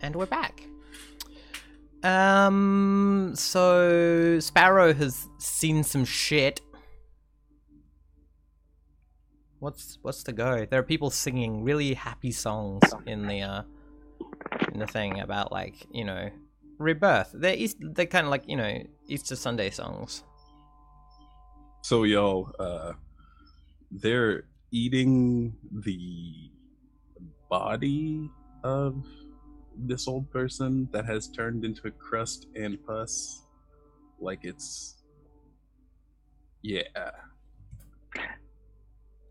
And we're back. So Sparrow has seen some shit. What's the go? There are people singing really happy songs in the thing about, like, you know, rebirth. They're kind of like, you know, Easter Sunday songs. So y'all, they're eating the body of this old person that has turned into crust and pus, like it's, yeah.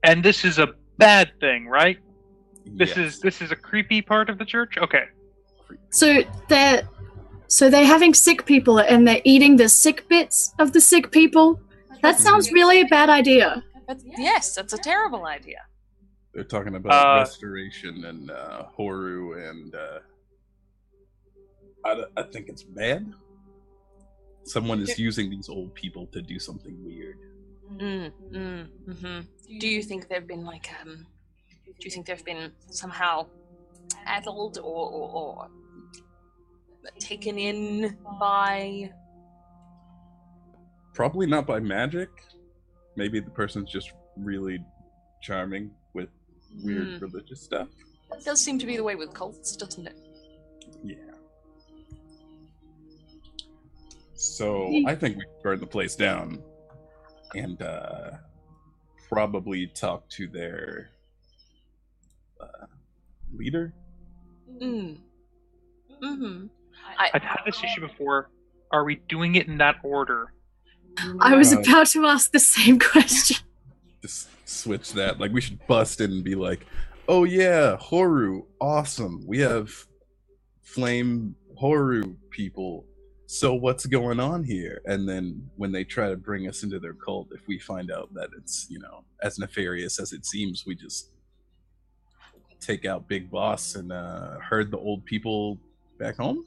And this is a bad thing, right? This Yes. is a creepy part of the church? Okay. So they're having sick people and they're eating the sick bits of the sick people? That sounds really a bad idea. Yes, that's a terrible idea. They're talking about restoration and Horu, and I think it's bad. Someone is using these old people to do something weird. Do you think they've been like, do you think they've been somehow addled or taken in by? Probably not by magic. Maybe the person's just really charming with weird religious stuff. That does seem to be the way with cults, doesn't it? Yeah. So I think we should burn the place down and probably talk to their leader. I've had this issue before. Are we doing it in that order? I was about to ask the same question. Just switch that. Like, we should bust in and be like, oh yeah, Horu, awesome. We have flame Horu people. So what's going on here? And then when they try to bring us into their cult, if we find out that it's, you know, as nefarious as it seems, we just take out Big Boss and herd the old people back home?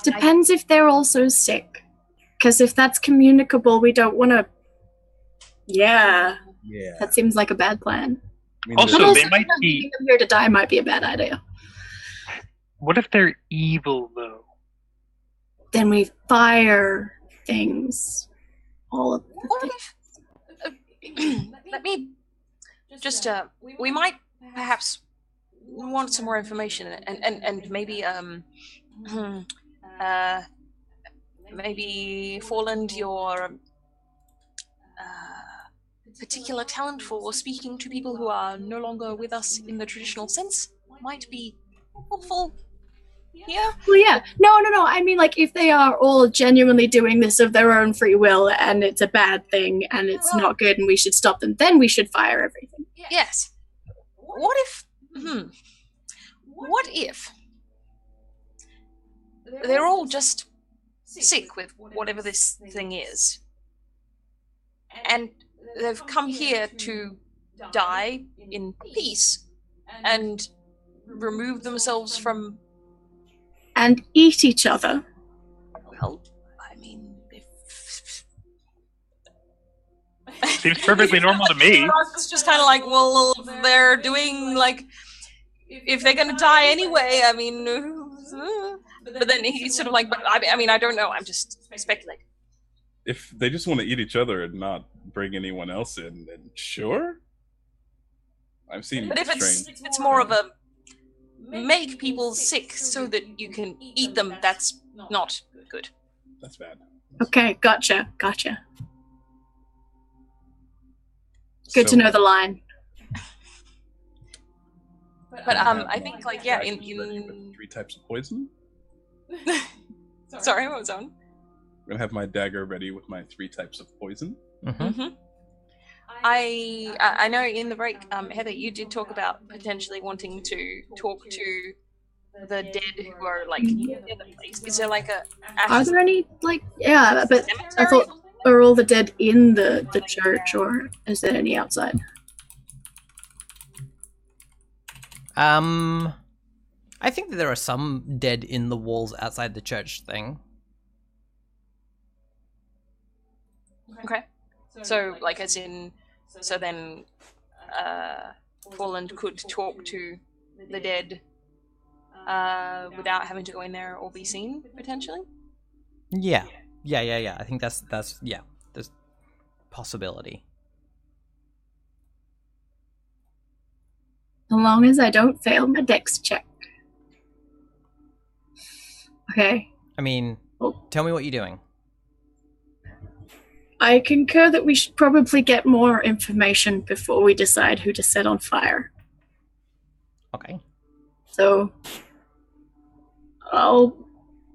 Depends if they're also sick. Because if that's communicable, we don't want to... Yeah. That seems like a bad plan. I mean, Also, they might be... Leaving them here to die might be a bad idea. What if they're evil, though? Then we fire things. All of the What if... let me just... we might perhaps want some more information and maybe... maybe Forland, your particular talent for speaking to people who are no longer with us in the traditional sense might be helpful here. Well, yeah. No. I mean, like, if they are all genuinely doing this of their own free will and it's a bad thing and it's not good and we should stop them, then we should fire everything. Yes. What if they're all just sick with whatever this thing is, and they've come here to die in peace and remove themselves from... And eat each other. Well, I mean, Seems perfectly normal to me. It's just kind of like, well, they're doing, like, if they're gonna die anyway, I mean... But then he's sort of like, but I mean, I don't know, I'm just speculating. If they just want to eat each other and not bring anyone else in, then sure. I've seen But if strange... it's more of a make people sick so that you can eat them, that's not good. That's bad. Okay, gotcha. Good to know the line. But I think, like, yeah, in 3 types of poison. Sorry, what was on? I'm gonna have my dagger ready with my 3 types of poison. I know in the break, Heather, you did talk about potentially wanting to talk to the dead who are, like, near the place. Is there like a... Are there any, like, yeah, but cemetery I or thought, something? are all the dead in the church, or is there any outside? I think that there are some dead in the walls outside the church thing. Okay. So, like, as in... So then, Forland could talk to the dead without having to go in there or be seen, potentially? Yeah. I think that's yeah. There's possibility. As long as I don't fail my dex check. Okay. I mean, tell me what you're doing. I concur that we should probably get more information before we decide who to set on fire. Okay. So, I'll...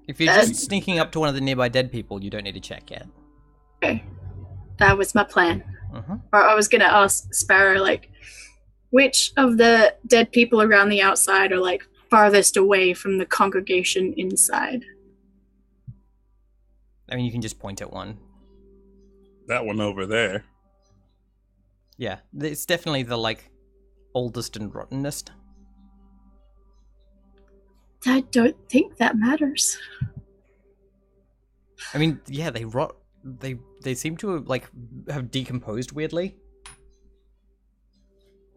If you're just sneaking up to one of the nearby dead people, you don't need to check yet. Okay. That was my plan. Mm-hmm. Or I was gonna ask Sparrow, like, which of the dead people around the outside are, like, farthest away from the congregation inside? I mean, you can just point at one. That one over there. Yeah, it's definitely the, like, oldest and rottenest. I don't think that matters. I mean, yeah, they rot. They seem to like have decomposed weirdly.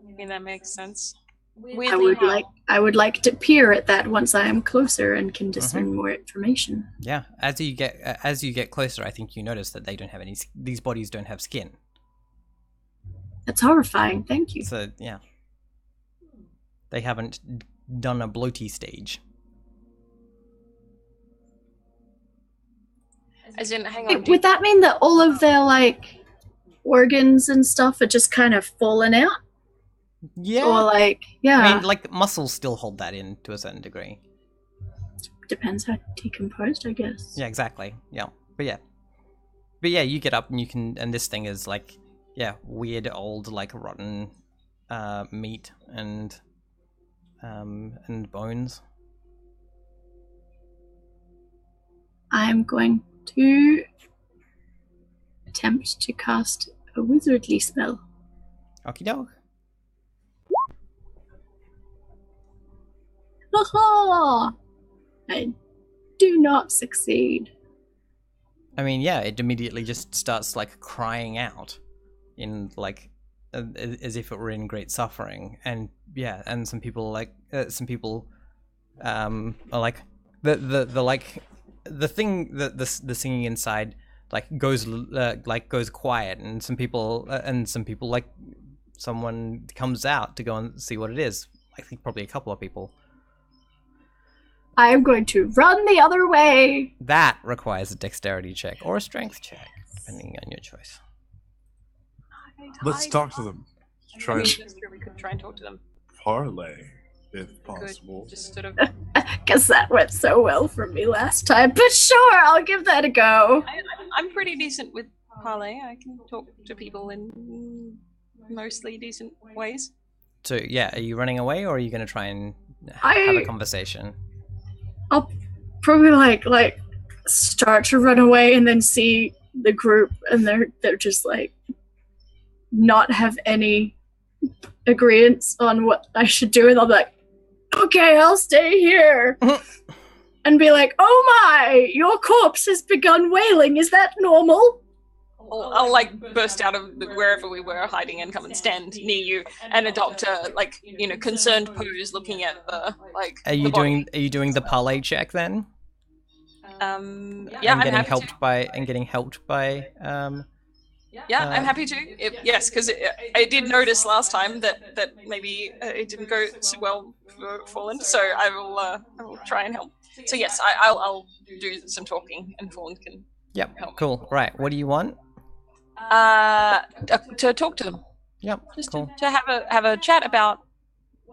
I mean, that makes sense. I would like to peer at that once I am closer and can discern more information. Yeah, as you get closer, I think you notice that they don't have any. These bodies don't have skin. That's horrifying. Thank you. So yeah, they haven't done a bloaty stage. As in, hang on. Would that mean that all of their like organs and stuff are just kind of fallen out? Yeah. Or like, yeah. I mean, like muscles still hold that in to a certain degree. Depends how decomposed, I guess. Yeah, exactly. Yeah, but yeah, you get up and you can, and this thing is like, yeah, weird old like rotten meat and bones. I'm going to attempt to cast a wizardly spell. Okie doke. Haha! I do not succeed. I mean, yeah, it immediately just starts like crying out in like as if it were in great suffering, and yeah, and some people are like the like the thing that the singing inside like goes quiet, and some people like someone comes out to go and see what it is. I think probably a couple of people. I am going to run the other way. That requires a dexterity check or a strength check, depending on your choice. Let's talk to them. We could try and talk to them. Parlay, if possible. Just sort of. I guess that went so well for me last time, but sure, I'll give that a go. I'm pretty decent with parlay. I can talk to people in mostly decent ways. So yeah, are you running away, or are you going to try and have a conversation? I'll probably like start to run away and then see the group, and they're just like not have any agreements on what I should do, and I'll be like, okay, I'll stay here. And be like, oh my, your corpse has begun wailing. Is that normal? I'll like burst out of wherever we were hiding and come and stand near you and adopt a concerned pose, looking at the like. Are you doing the parlay check then? Yeah, and I'm getting happy helped to. by Yeah, I'm happy to. Yes, because I did notice last time that maybe it didn't go so well for Fallen, so I will try and help. So yes, I'll do some talking, and Fallen can. Yep. help. Cool. Right. What do you want? To talk to them. Yep. Just Cool. to have a chat about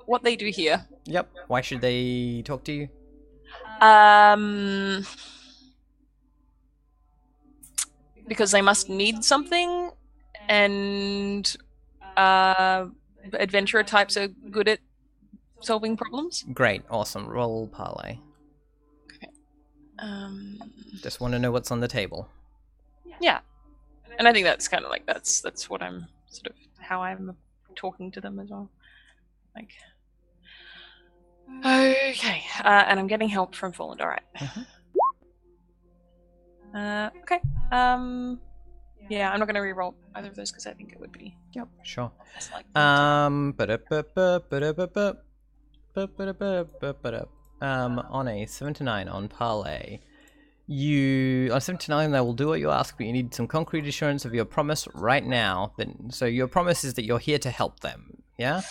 what they do here. Yep. Why should they talk to you? Because they must need something, and adventurer types are good at solving problems. Great. Awesome. Roll parlay. Just want to know what's on the table. Yeah, and I think that's kind of like that's what I'm sort of how I'm talking to them as well. Like, okay, and I'm getting help from Fallen. All right. Okay. Yeah, I'm not going to re-roll either of those because I think it would be. Yep. Sure. Like on a 7 to 9 on parlay. You on 7 to 9, they will do what you ask, but you need some concrete assurance of your promise right now. So your promise is that you're here to help them. Yeah.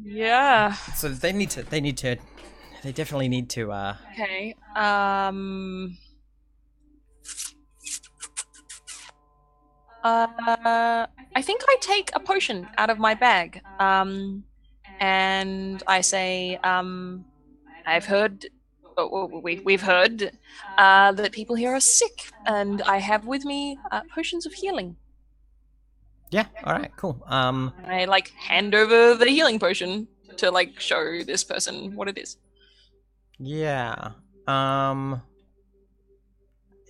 Yeah. So they definitely need to. Okay. I think I take a potion out of my bag. And I say, I've heard, we've heard that people here are sick, and I have with me potions of healing. Yeah. All right. Cool. I like hand over the healing potion to like show this person what it is. Yeah.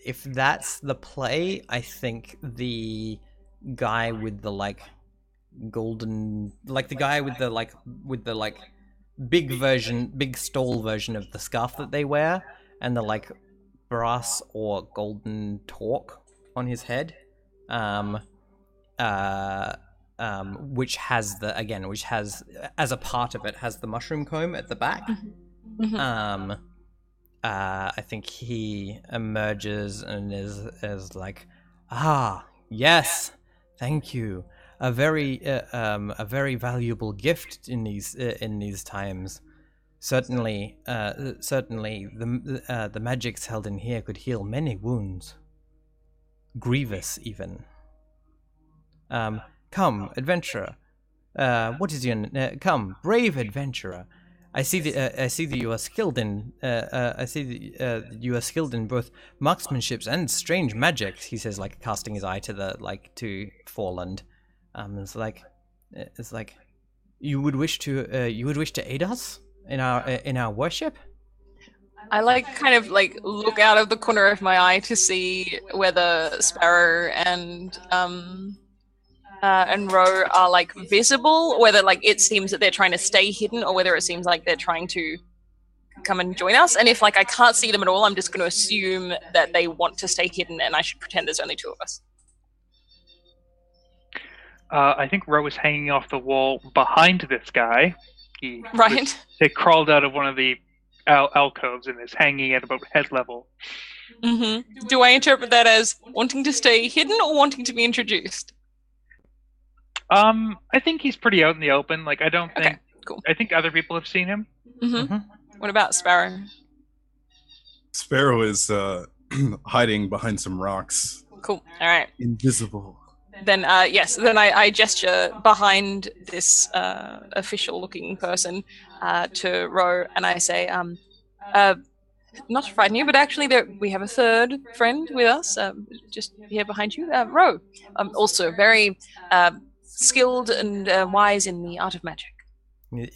If that's the play, I think the guy with the like golden, like the guy with the big stole version of the scarf that they wear, and the like brass or golden torque on his head, which has as a part of it has the mushroom comb at the back. Mm-hmm. I think he emerges and is like, yes, thank you. A very valuable gift in these times. Certainly, the magics held in here could heal many wounds, grievous even. Come, adventurer. What is your come, brave adventurer? I see that you are skilled in. You are skilled in both marksmanships and strange magics. He says, like casting his eye to Forland. It's like, you would wish to aid us in our worship. I like kind of like look out of the corner of my eye to see whether Sparrow and Ro are like visible, whether like it seems that they're trying to stay hidden, or whether it seems like they're trying to come and join us. And if like I can't see them at all, I'm just going to assume that they want to stay hidden, and I should pretend there's only two of us. I think Ro is hanging off the wall behind this guy. Right. They crawled out of one of the alcoves and is hanging at about head level. Mm-hmm. Do I interpret that as wanting to stay hidden or wanting to be introduced? I think he's pretty out in the open. Like, I don't think... Okay, cool. I think other people have seen him. Mm-hmm. What about Sparrow? Sparrow is hiding behind some rocks. Cool. All right. Invisible. Then, yes. Then I gesture behind this official-looking person to Ro, and I say, not to frighten you, but actually we have a third friend with us, just here behind you, Ro. Also very skilled and wise in the art of magic.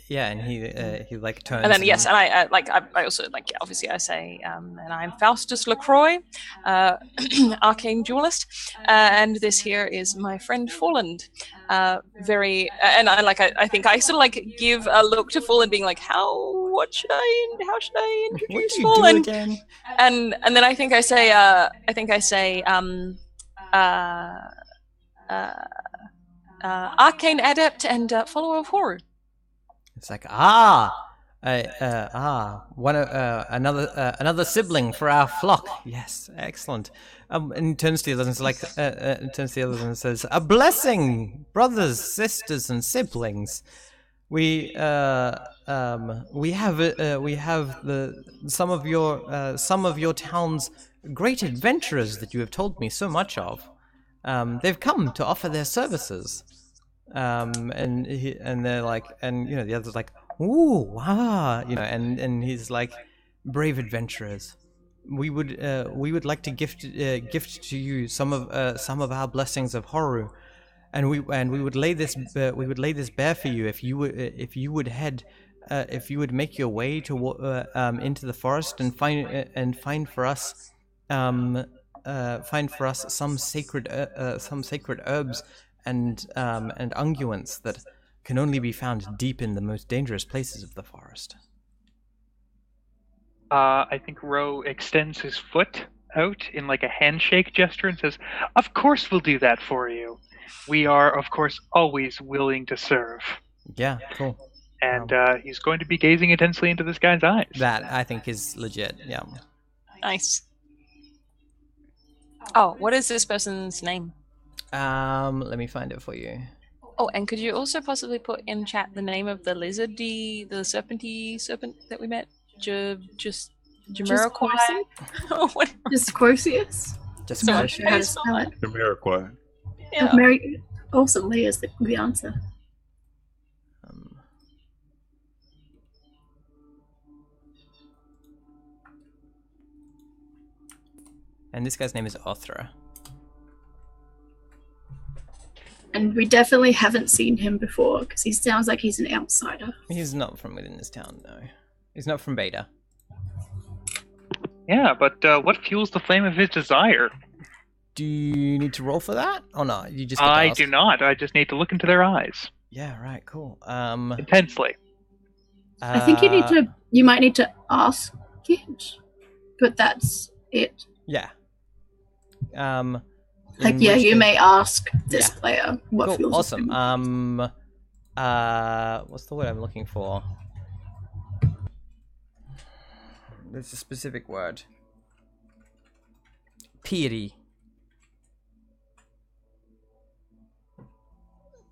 Yeah, and he like turns. And then yes, and I also like obviously I say, and I'm Faustus Lacroix, arcane duelist, and this here is my friend Forland. Very, and I think I sort of like give a look to Forland, being like, how should I introduce Forland? Again? And then I think I say, arcane adept and follower of horror. It's like another sibling for our flock. Yes, excellent. And turns to the others and says, "A blessing, brothers, sisters, and siblings. We have some of your town's great adventurers that you have told me so much of. They've come to offer their services." And they're like, and the other's like, ooh, and he's like, brave adventurers, we would like to gift to you some of our blessings of horror, and we would lay this bare for you if you would make your way to into the forest and find for us some sacred herbs and unguents that can only be found deep in the most dangerous places of the forest. I think Ro extends his foot out in like a handshake gesture and says, "Of course we'll do that for you. We are, of course, always willing to serve." Yeah, cool. And he's going to be gazing intensely into this guy's eyes. That I think is legit. Yeah. Nice. Oh, what is this person's name? Let me find it for you. Oh, and could you also possibly put in chat the name of the lizardy, the serpenty serpent that we met? Just Jamiroquai? What? Discorsius? Just So Not much sure how to spell it. Jamiroquai. Yeah. Mary also Leah's the answer. And this guy's name is Othra. And we definitely haven't seen him before because he sounds like he's an outsider. He's not from within this town, no. He's not from Beta. Yeah, but what fuels the flame of his desire? Do you need to roll for that? Or not? You just get to I ask? do not. I just need to look into their eyes Yeah, right, cool. intensely. I think you might need to ask it, but that's it. Yeah. Like, in yeah, which you case- may ask this Yeah. player what Cool, feels awesome. him. What's the word I'm looking for? There's a specific word. Piety.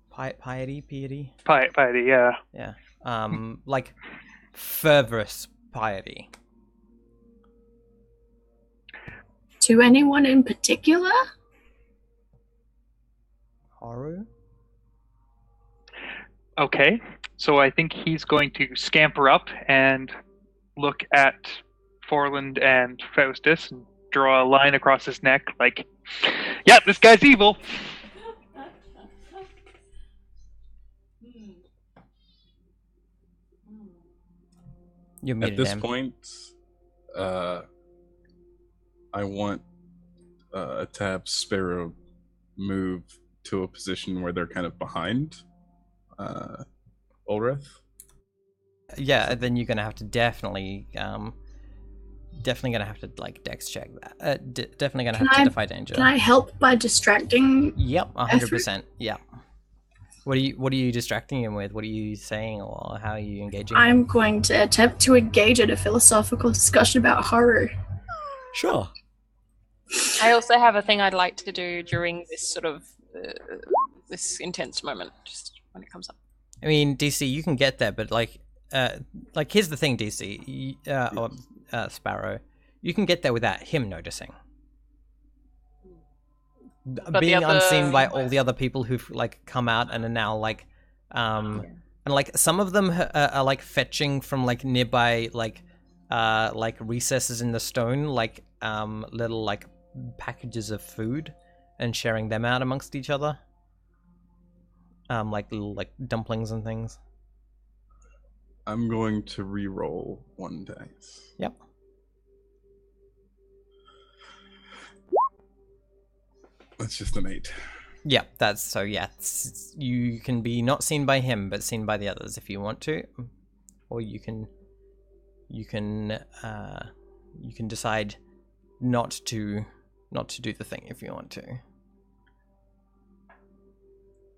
Piety? Piety, yeah. Yeah. Like fervorous piety. To anyone in particular? Haru? Okay, so I think he's going to scamper up and look at Forland and Faustus and draw a line across his neck like, yeah, this guy's evil. You muted At this him. point, I want to have Sparrow move to a position where they're kind of behind Ulrith. Yeah, then you're gonna have to definitely gonna have to like dex check that. Definitely gonna have to defy danger. Can I help by distracting? Yep, 100%. Yep. What are you distracting him with? What are you saying, or how are you engaging? I'm going to attempt to engage in a philosophical discussion about horror. Sure. I also have a thing I'd like to do during this sort of this intense moment, just when it comes up. I mean, DC, you can get there, but like here's the thing, DC, or Sparrow, you can get there without him noticing. But Being the other- unseen by all the other people who've like come out and are now like, and like some of them are like fetching from like nearby like recesses in the stone, like little like packages of food, and sharing them out amongst each other. Like little like dumplings and things. I'm going to re-roll one dice. Yep. That's just an 8. Yeah, that's so. Yeah, you can be not seen by him, but seen by the others if you want to, or you can decide not to do the thing if you want to.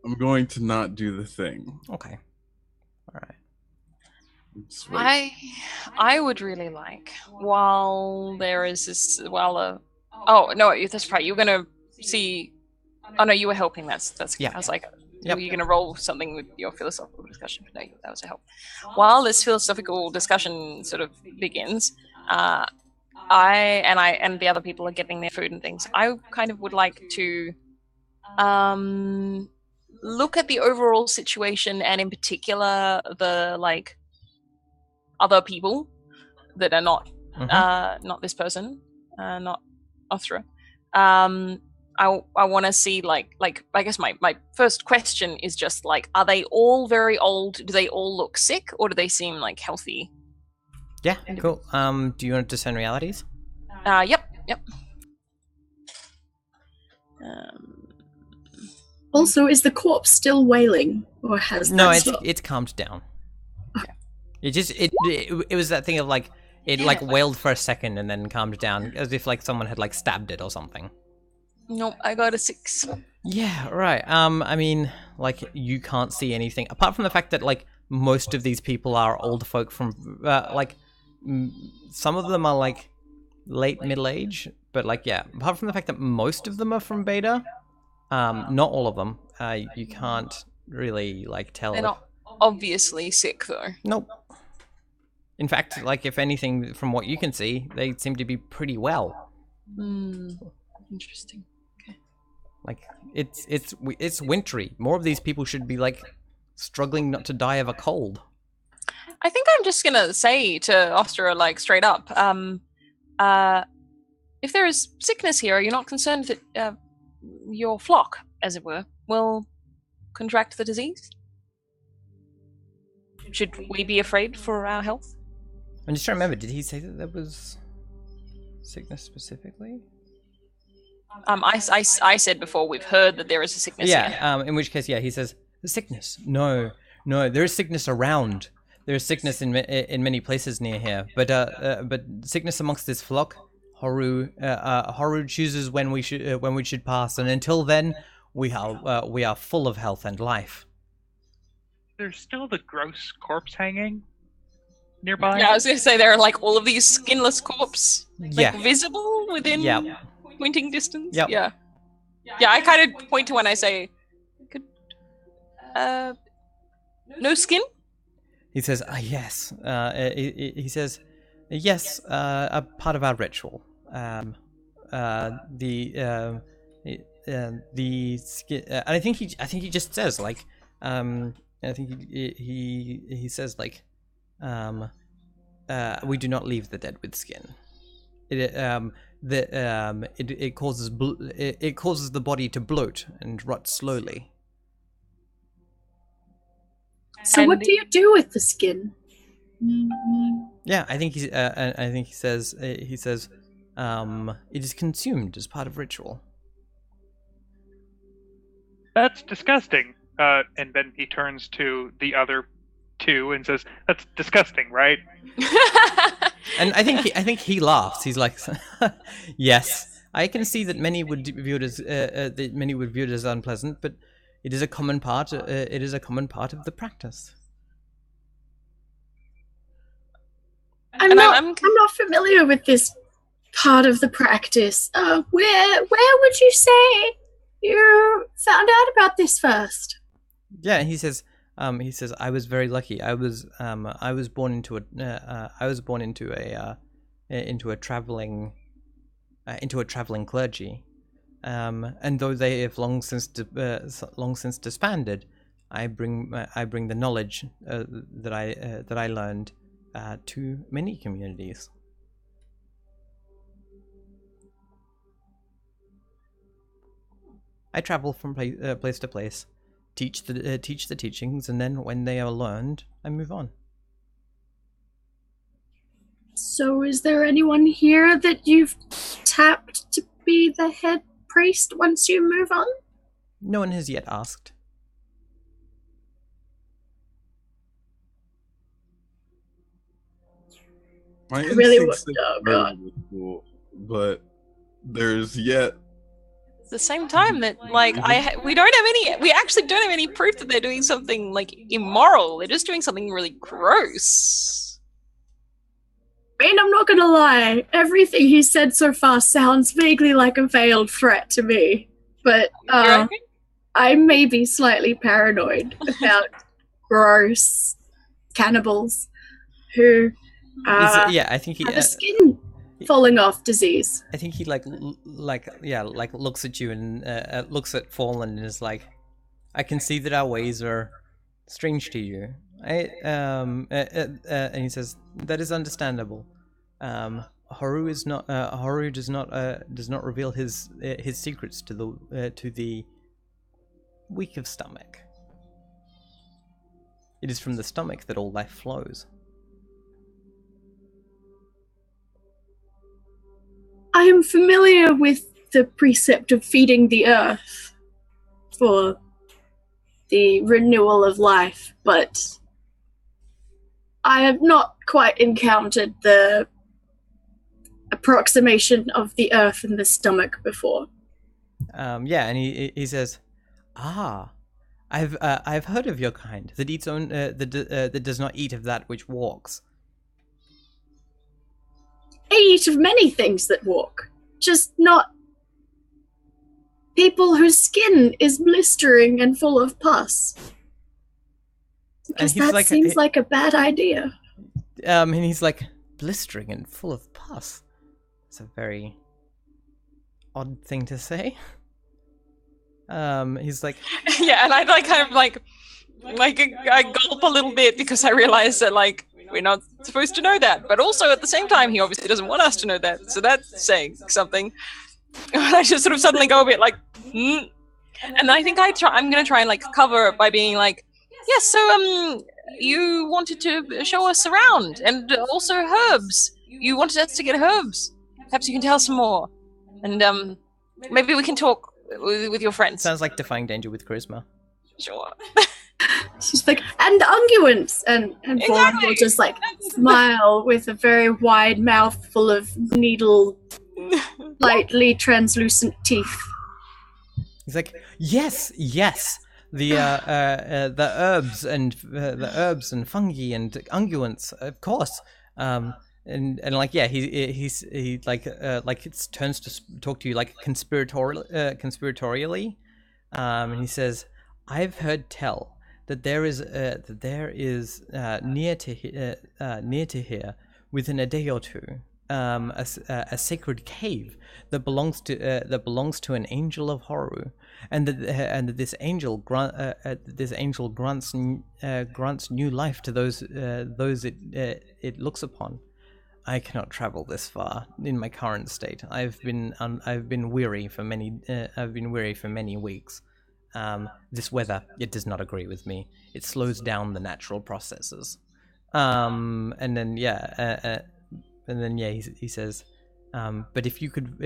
I'm going to not do the thing. Okay. All right. Just wait. I would really like, while there is this, oh no, that's right. You're gonna see. Oh no, you were helping. That's. Yeah. I was like, Yep. were you gonna roll something with your philosophical discussion? No, that was a help. While this philosophical discussion sort of begins, I and the other people are getting their food and things. I kind of would like to, look at the overall situation, and in particular the like other people that are not not this person, not Othra. I want to see like I guess my first question is just like, are they all very old? Do they all look sick, or do they seem like healthy? Yeah. Cool. Do you want to discern realities? Yep. Also, is the corpse still wailing, or has No, that stopped? it's calmed down. It just it was that thing of like it like wailed for a second and then calmed down, as if like someone had like stabbed it or something. Nope, I got a 6. Yeah, right. I mean, like you can't see anything apart from the fact that like most of these people are old folk from some of them are like late middle age, but like yeah, apart from the fact that most of them are from Beta, not all of them. You can't really like tell. They're not obviously sick though. Nope. In fact, like if anything, from what you can see, they seem to be pretty well. Interesting. Okay. Like it's wintry. More of these people should be like struggling not to die of a cold. I think I'm just gonna say to Ostra, like straight up, if there is sickness here, are you not concerned that your flock, as it were, will contract the disease? Should we be afraid for our health? I'm just trying to remember. Did he say that there was sickness specifically? I said before we've heard that there is a sickness here. Yeah. In which case, yeah, he says the sickness. No, there is sickness around. There is sickness in many places near here, but sickness amongst this flock. Horu chooses when we should pass, and until then, we are full of health and life. There's still the gross corpse hanging nearby. Yeah, I was gonna say there are like all of these skinless corpses, Yeah. visible within Yeah. pointing distance. Yep. Yeah. I kind of point to when I say, "Could, no skin." He says, yes. He says, yes. A part of our ritual. The skin. And I think he just says like, I think he says like, we do not leave the dead with skin. It causes it causes the body to bloat and rot slowly. So what do you do with the skin? Yeah, I think he says it is consumed as part of ritual. That's disgusting. And then he turns to the other two and says, "That's disgusting, right?" And I think he laughs. He's like, "Yes, I can see that many would view it as unpleasant, but it is a common part. It is a common part of the practice." I'm not familiar with this part of the practice. Where would you say you found out about this first? Yeah, he says, I was very lucky. I was born into a traveling clergy, and though they have long since disbanded, I bring the knowledge that I learned to many communities. I travel from place to place, teach the teachings, and then when they are learned, I move on. So is there anyone here that you've tapped to be the head priest once you move on? No one has yet asked. My Really instincts would- say oh, God. murder was cool, but there's yet At the same time that like we actually don't have any proof that they're doing something like immoral. They're just doing something really gross. I mean, I'm not gonna lie. Everything he said so far sounds vaguely like a veiled threat to me. But You reckon? I may be slightly paranoid about gross cannibals who I think he. have a skin falling off disease. I think he looks at you and looks at Fallen and is like, I can see that our ways are strange to you. And he says that is understandable. Haru does not reveal his secrets to the weak of stomach. It is from the stomach that all life flows. I am familiar with the precept of feeding the earth for the renewal of life, but I have not quite encountered the approximation of the earth in the stomach before. And he says, I've heard of your kind that eats on that does not eat of that which walks. I eat of many things that walk, just not people whose skin is blistering and full of pus. Because that seems like a bad idea. And he's like, blistering and full of pus. It's a very odd thing to say. He's like, yeah, and I like kind of like I gulp a little bit because I realize that like we're not supposed to know that, but also at the same time he obviously doesn't want us to know that, so that's saying something. I just sort of suddenly go a bit like, and I think I'm gonna try and like cover it by being like, yes, so you wanted to show us around and also herbs. You wanted us to get herbs. Perhaps you can tell us some more, and maybe we can talk with your friends. Sounds like defying danger with charisma. Sure. She's like, and unguents, and Vaughn will just like smile with a very wide mouth full of needle, lightly translucent teeth. He's like, yes, the herbs and fungi and unguents, of course. And like yeah, he like it turns to talk to you like conspiratorially, and he says, I've heard tell that there is near to here within a day or two a sacred cave that belongs to an angel of Horu, and that this angel grants new life to those it looks upon. I cannot travel this far in my current state. I've been weary for many weeks. This weather, it does not agree with me. It slows down the natural processes. And then he says, but if you could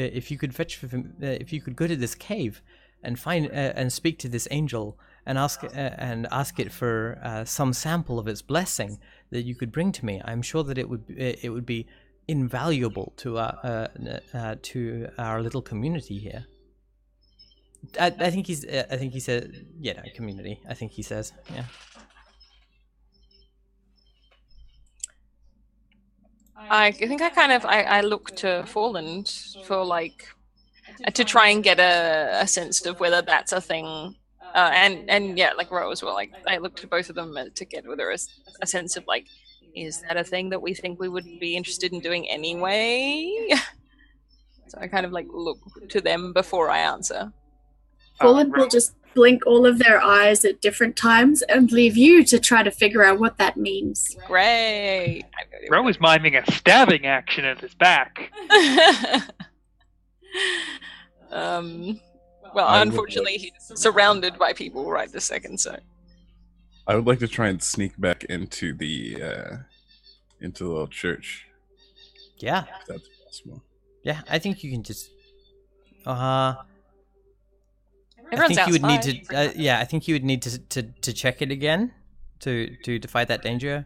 go to this cave and find and speak to this angel and ask it for some sample of its blessing that you could bring to me, I'm sure that it would be invaluable to our little community here. I think he said, community. I think he says, yeah. I think I look to Fallen for like to try and get a sense of whether that's a thing, and yeah, like Ro as well. Like I look to both of them to get whether a sense of like, is that a thing that we think we would be interested in doing anyway? So I kind of like look to them before I answer. Fallen will just blink all of their eyes at different times and leave you to try to figure out what that means. Great. Ro is miming a stabbing action at his back. Well, unfortunately, he's surrounded by people right this second, so. I would like to try and sneak back into the little church. Yeah. If that's possible. Yeah, I think you can just. Everyone's I think you would outside. need to. I think you would need to check it again to defy that danger.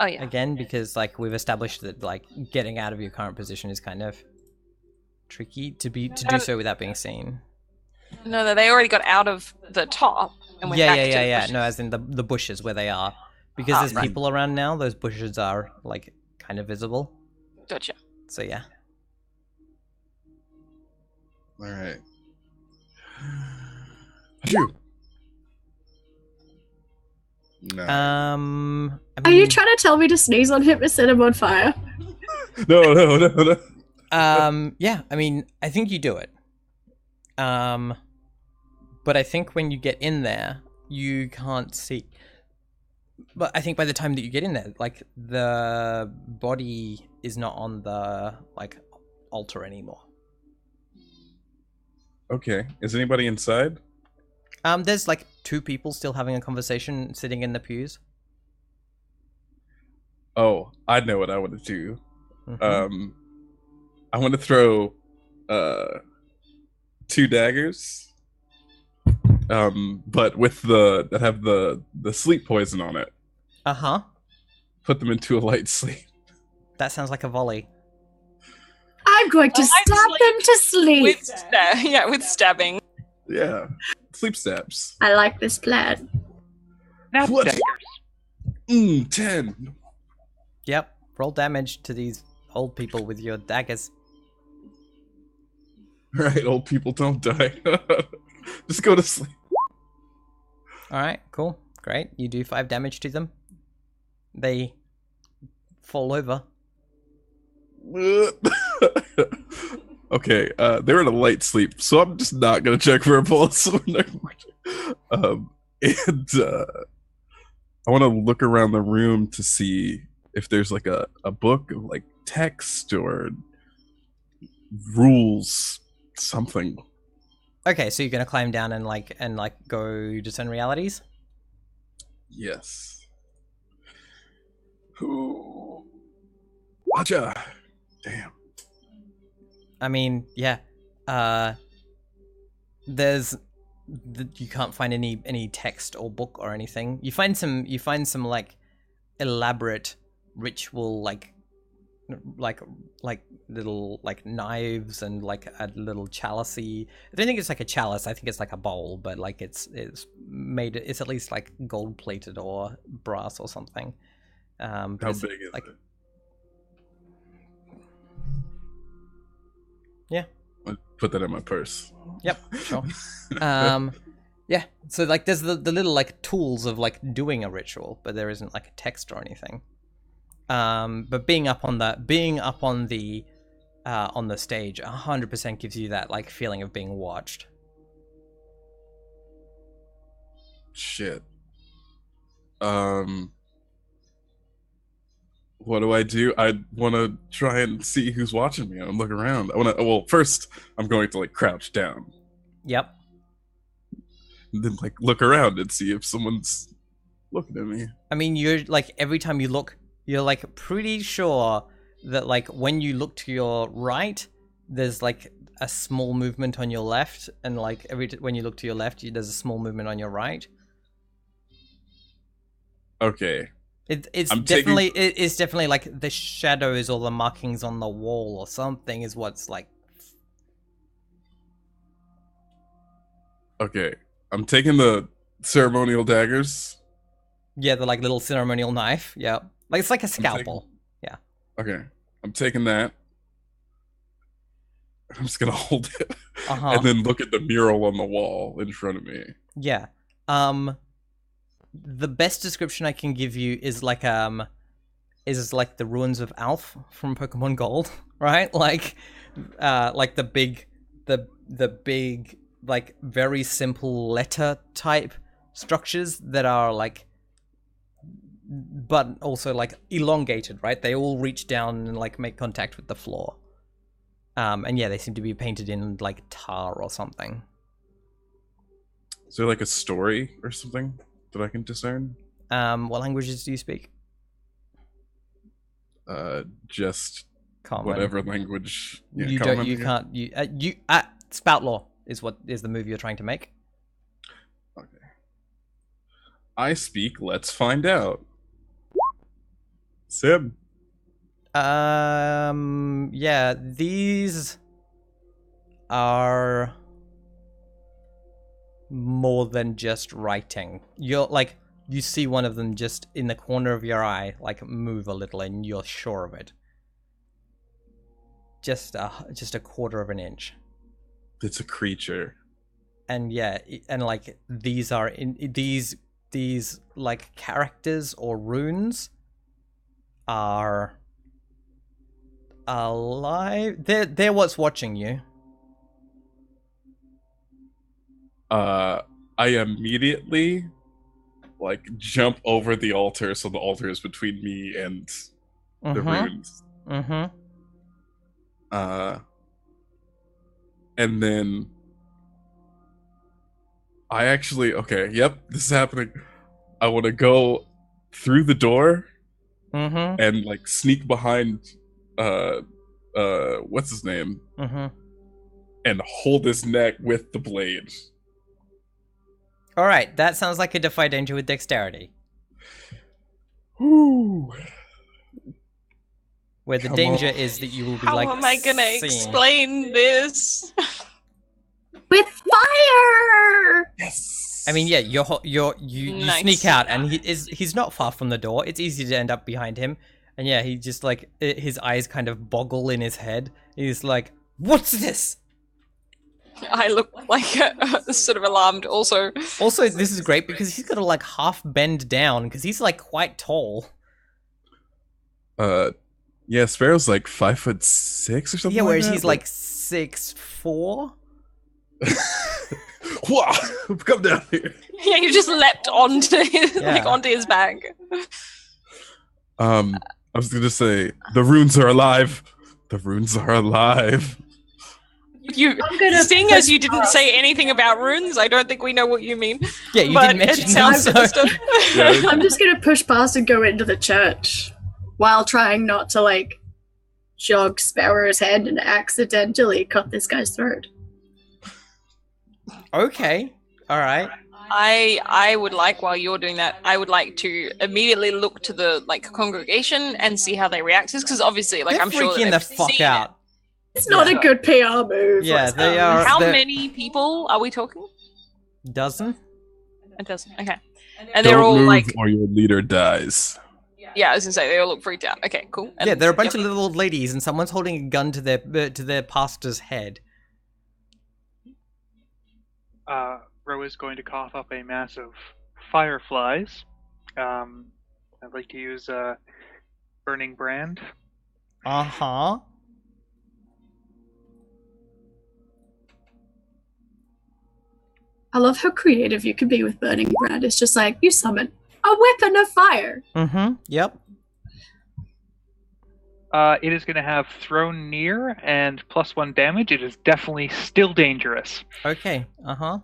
Oh yeah. Again, because like we've established that like getting out of your current position is kind of tricky to do so without being seen. No, they already got out of the top and went back to the bushes. No, as in the bushes where they are, because there's people around now. Those bushes are like kind of visible. Gotcha. So yeah. All right. Achoo. No. I mean, Are you trying to tell me to sneeze on him to set him on fire? No. Yeah. I mean, I think you do it. But I think when you get in there, you can't see. But I think by the time that you get in there, like the body is not on the like altar anymore. Okay. Is anybody inside? There's like two people still having a conversation sitting in the pews. Oh, I know what I want to do. Mm-hmm. I want to throw 2 daggers. But with that have the sleep poison on it. Uh-huh. Put them into a light sleep. That sounds like a volley. I'm going to stab them to sleep. With stabbing. Yeah. It's sleep stabs. I like this plan. Nap What? daggers. 10. Yep. Roll damage to these old people with your daggers. Right, old people don't die. Just go to sleep. Alright, cool. Great. You do 5 damage to them. They fall over. Okay, they're in a light sleep, so I'm just not gonna check for a pulse. And I want to look around the room to see if there's like a book of like text or rules, something. Okay, so you're gonna climb down and go discern realities? Yes. Ooh. Gotcha. Damn. I mean, yeah. There's you can't find any text or book or anything. You find some like elaborate ritual like little like knives and like a little chalicey. I don't think it's like a chalice. I think it's like a bowl, but like it's made. It's at least like gold plated or brass or something. But How it's, big is like, it? Yeah. I'll put that in my purse. Yep, sure. Yeah. So like, there's the little like tools of like doing a ritual, but there isn't like a text or anything. But being up on the stage 100% gives you that like feeling of being watched. Shit. What do? I want to try and see who's watching me. I'm looking around. Well, first I'm going to like crouch down. Yep. And then like look around and see if someone's looking at me. I mean, you're like, every time you look, you're like pretty sure that like when you look to your right, there's like a small movement on your left, and like when you look to your left, there's a small movement on your right. Okay. It's definitely like the shadows or the markings on the wall or something is what's like. Okay. I'm taking the ceremonial daggers. Yeah, the like little ceremonial knife. Yeah, like it's like a scalpel. Yeah. Okay. I'm taking that. I'm just gonna hold it Uh-huh. and then look at the mural on the wall in front of me. Yeah. The best description I can give you is like the ruins of Alf from Pokemon Gold, right? Like the big like very simple letter type structures that are like, but also like elongated, right? They all reach down and like make contact with the floor. And yeah, they seem to be painted in like tar or something. Is there like a story or something that I can discern? What languages do you speak? Just Common. whatever language. Yeah, You common, don't. You yeah. can't. Spout Law is the movie you're trying to make. Okay. I speak. Let's find out. Sim. Yeah, these are more than just writing. You're like, you see one of them just in the corner of your eye, like move a little, and you're sure of it. Just a quarter of an inch. It's a creature. And yeah, and like these are these like characters or runes are alive. They're what's watching you. I immediately like jump over the altar, so the altar is between me and the runes. Mm-hmm. And then I actually, okay, yep, this is happening. I want to go through the door and like sneak behind what's his name? And hold his neck with the blade. All right, that sounds like a defy danger with dexterity. Whew. Where the danger is that you will be How like, am I gonna seeing. explain this? with fire. Yes. I mean, yeah, you Nice. sneak out, and he's not far from the door. It's easy to end up behind him, and yeah, he just like his eyes kind of boggle in his head. He's like, "What's this?" I look like sort of alarmed also. Also, this is great because he's got to like half bend down because he's like quite tall. Yeah, Sparrow's like 5'6" or something. Yeah, whereas like he's that, like 6'4". Whoa, come down here. Yeah, you just leapt onto his Yeah. onto his back. I was gonna say the runes are alive. The runes are alive. You, I'm gonna seeing as push you didn't past. say anything about runes, I don't think we know what you mean. Yeah, you But didn't mention it sounds them, so- understood. Yeah. I'm just gonna push past and go into the church while trying not to like jog Sparrow's head and accidentally cut this guy's throat. Okay, all right. I would like, while you're doing that, I would like to immediately look to the like congregation and see how they react, because obviously, like They're I'm sure that freaking the they've fuck seen it. out. It's not Yeah. a good PR move. Yeah, let's they be are- honest. How they're- many people are we talking? Dozen? It doesn't. Okay, and they're Don't all move like, or your leader dies. yeah, I was gonna say they all look freaked out. Okay, cool. And, Yeah, they're a bunch yep. of little old ladies, and someone's holding a gun to their pastor's head. Ro is going to cough up a mass of fireflies. I'd like to use burning brand. Uh-huh. I love how creative you can be with burning brand. It's just like you summon a weapon of fire. Mm-hmm. Yep. It is going to have thrown near and +1 damage. It is definitely still dangerous. Okay. Uh-huh.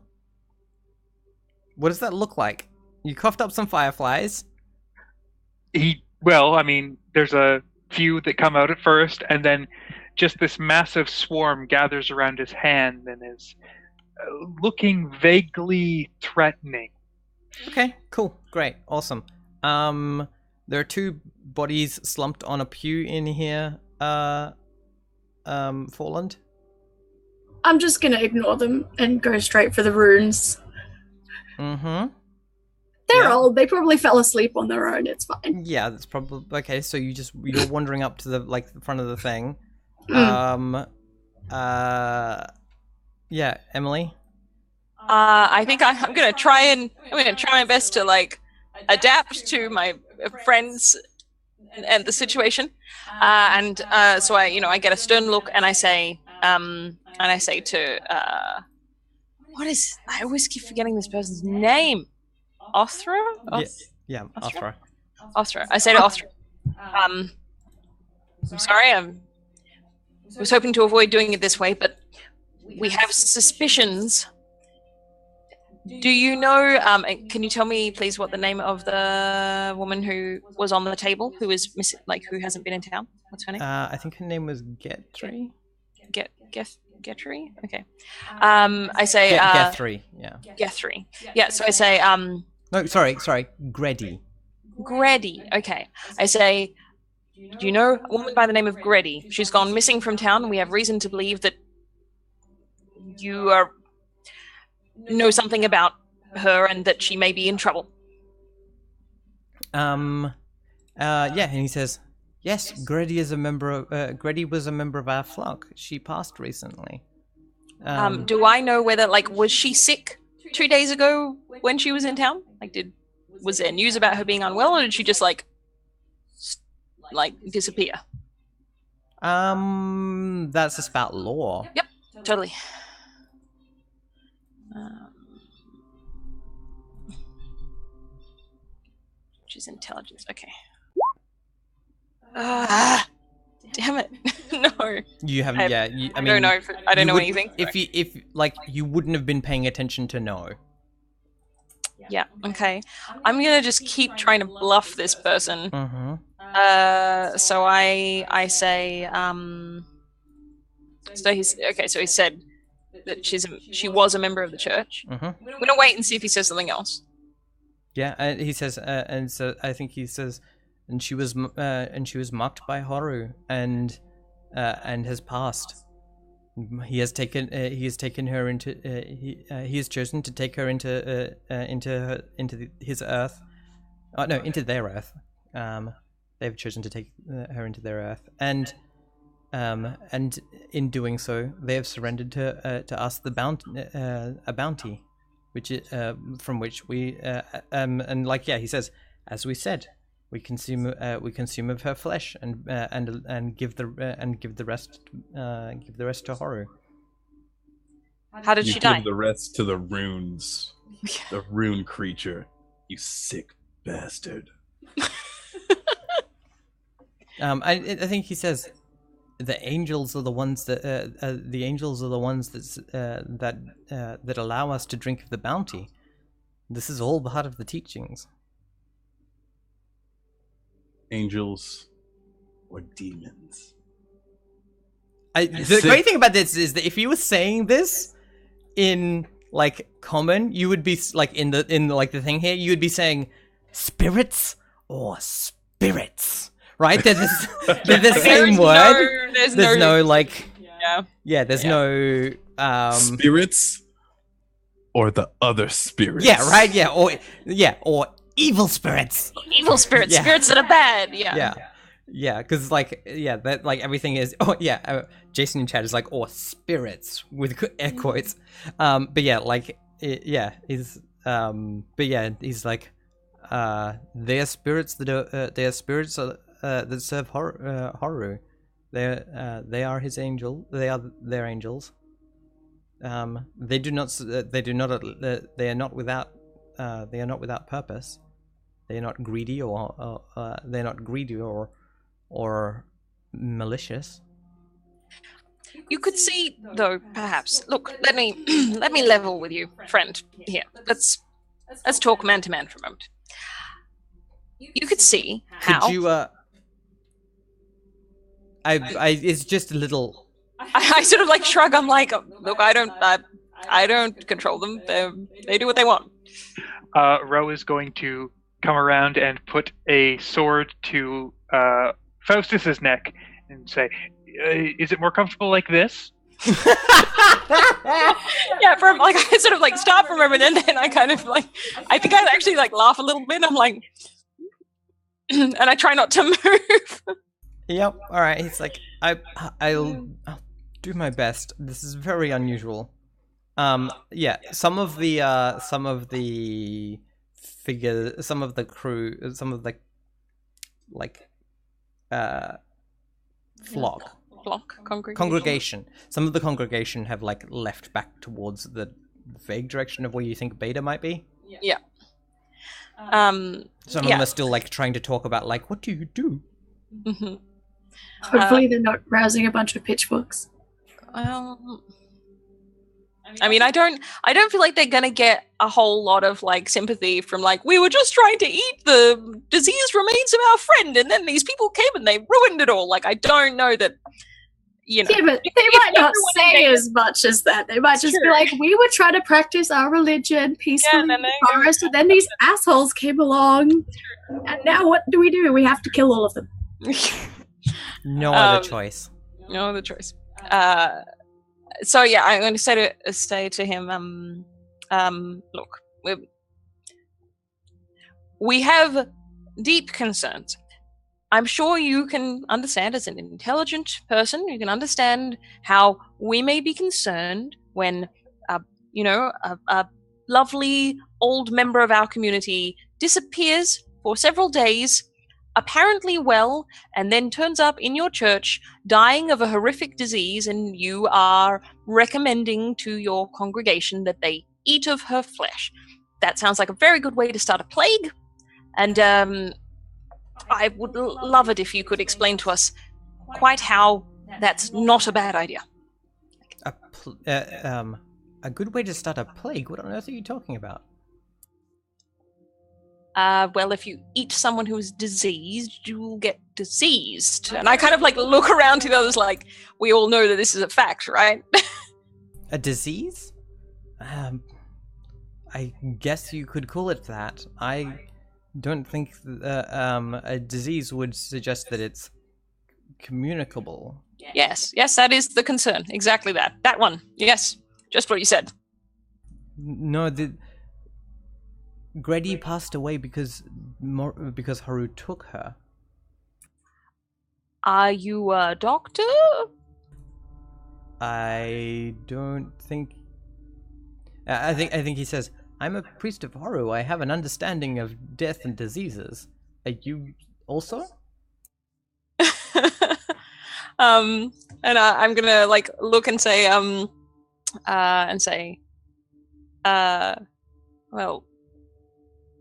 What does that look like? You coughed up some fireflies. Well, I mean, there's a few that come out at first, and then just this massive swarm gathers around his hand and is looking vaguely threatening. Okay, cool. Great. Awesome. There are two bodies slumped on a pew in here, Forland. I'm just gonna ignore them and go straight for the runes. Mm-hmm. They're Yeah. old. They probably fell asleep on their own. It's fine. Yeah, that's probably okay. So you're wandering up to the the front of the thing. Mm. Yeah, Emily. I think I'm gonna try my best to like adapt to my friends and the situation, so I get a stern look and I say to what is, I always keep forgetting this person's name. Othra? Yeah, Othra. Othra. I say to Othra, I'm sorry, I was hoping to avoid doing it this way, but we have suspicions. Do you know, can you tell me, please, what the name of the woman who was on the table, who is missing, like, who hasn't been in town? What's her name? I think her name was Getry. Getry? Okay. I say, Gethry. Yeah. Gethry. Yeah, so I say, No, sorry, Gredy. Gredy. Okay. I say, do you know a woman by the name of Gredy? She's gone missing from town. We have reason to believe that you know something about her and that she may be in trouble. Yeah, and he says, yes, Gredy is a member of. Gredy was a member of our flock. She passed recently. Do I know whether, like, was she sick 2 days ago when she was in town? Like, was there news about her being unwell, or did she just like disappear? That's a spout law. Yep, totally. Which is intelligence. Okay. Damn it! No. You haven't. I I mean, don't know. I don't you know would- anything. If like you wouldn't have been paying attention to know. Yeah. Okay. I'm gonna just keep trying to bluff this person. Mm-hmm. So I say. So he said that she was a member of the church. Mm-hmm. We're gonna wait and see if he says something else. Yeah, and he says, and so I think he says, and she was marked by Horu and has passed. He has taken her into he has chosen to take her into his earth. Oh no, into their earth. They've chosen to take her into their earth, and in doing so, they have surrendered to us the a bounty, which from which we and like he says, as we said, we consume of her flesh and give the rest to Horu. How did You she die? give the rest to the runes. The rune creature. You sick bastard. I think he says the angels are the ones that that allow us to drink of the bounty. This is all part of the teachings. Angels or demons? The great thing about this is that if you were saying this in like common, you would be like in the thing here, you would be saying spirits or spirits, right? They're the same word. There's no like there's no spirits or the other spirits. Yeah, right. Or evil spirits. Evil spirits, spirits that are bad. Because that like everything is. Jason in chat is like, spirits with air quotes. He's like, they are spirits that serve Horu. They are his angel. They are their angels. They are not without purpose. They are not greedy or malicious. You could see, though, perhaps. Look, let me level with you, friend. Here, let's talk man to man for a moment. You could see how. Could you? It's just a little. I sort of like shrug. I'm like, look, I don't control them. They do what they want. Ro is going to come around and put a sword to Faustus's neck and say, "Is it more comfortable like this?" I sort of like stop for a moment, and then I kind of like, I think I actually like laugh a little bit. I'm like, and I try not to move. Yep. All right. He's like, I'll do my best. This is very unusual. Some of the figure, some of the crew, some of the congregation. Some of the congregation have like left back towards the vague direction of where you think Beta might be. Yeah. Some of them are still like trying to talk about like, what do you do? Mm-hmm. Hopefully they're not rousing a bunch of pitchforks. I mean, I don't feel like they're gonna get a whole lot of like sympathy from like, we were just trying to eat the diseased remains of our friend, and then these people came and they ruined it all. Like, I don't know that, you know. Yeah, but they might not say as much as that. They might just be like, we were trying to practice our religion peacefully in the forest, and then these assholes came along, and now what do? We have to kill all of them. No other choice. No other choice. So yeah, I'm going to say to him, look, we have deep concerns. I'm sure you can understand, as an intelligent person, you can understand how we may be concerned when, a lovely old member of our community disappears for several days, apparently well, and then turns up in your church dying of a horrific disease, and you are recommending to your congregation that they eat of her flesh. That sounds like a very good way to start a plague, and I would love it if you could explain to us quite how that's not a bad idea. A good way to start a plague? What on earth are you talking about? Well, if you eat someone who is diseased, you will get diseased. And I kind of like look around to the others like, we all know that this is a fact, right? A disease? I guess you could call it that. I don't think a disease would suggest that it's communicable. Yes, that is the concern. Exactly that. That one. Yes, just what you said. No, Grady passed away because Haru took her. Are you a doctor? I don't think. I think he says, "I'm a priest of Haru. I have an understanding of death and diseases. Are you also?" And I'm gonna like look and say, well,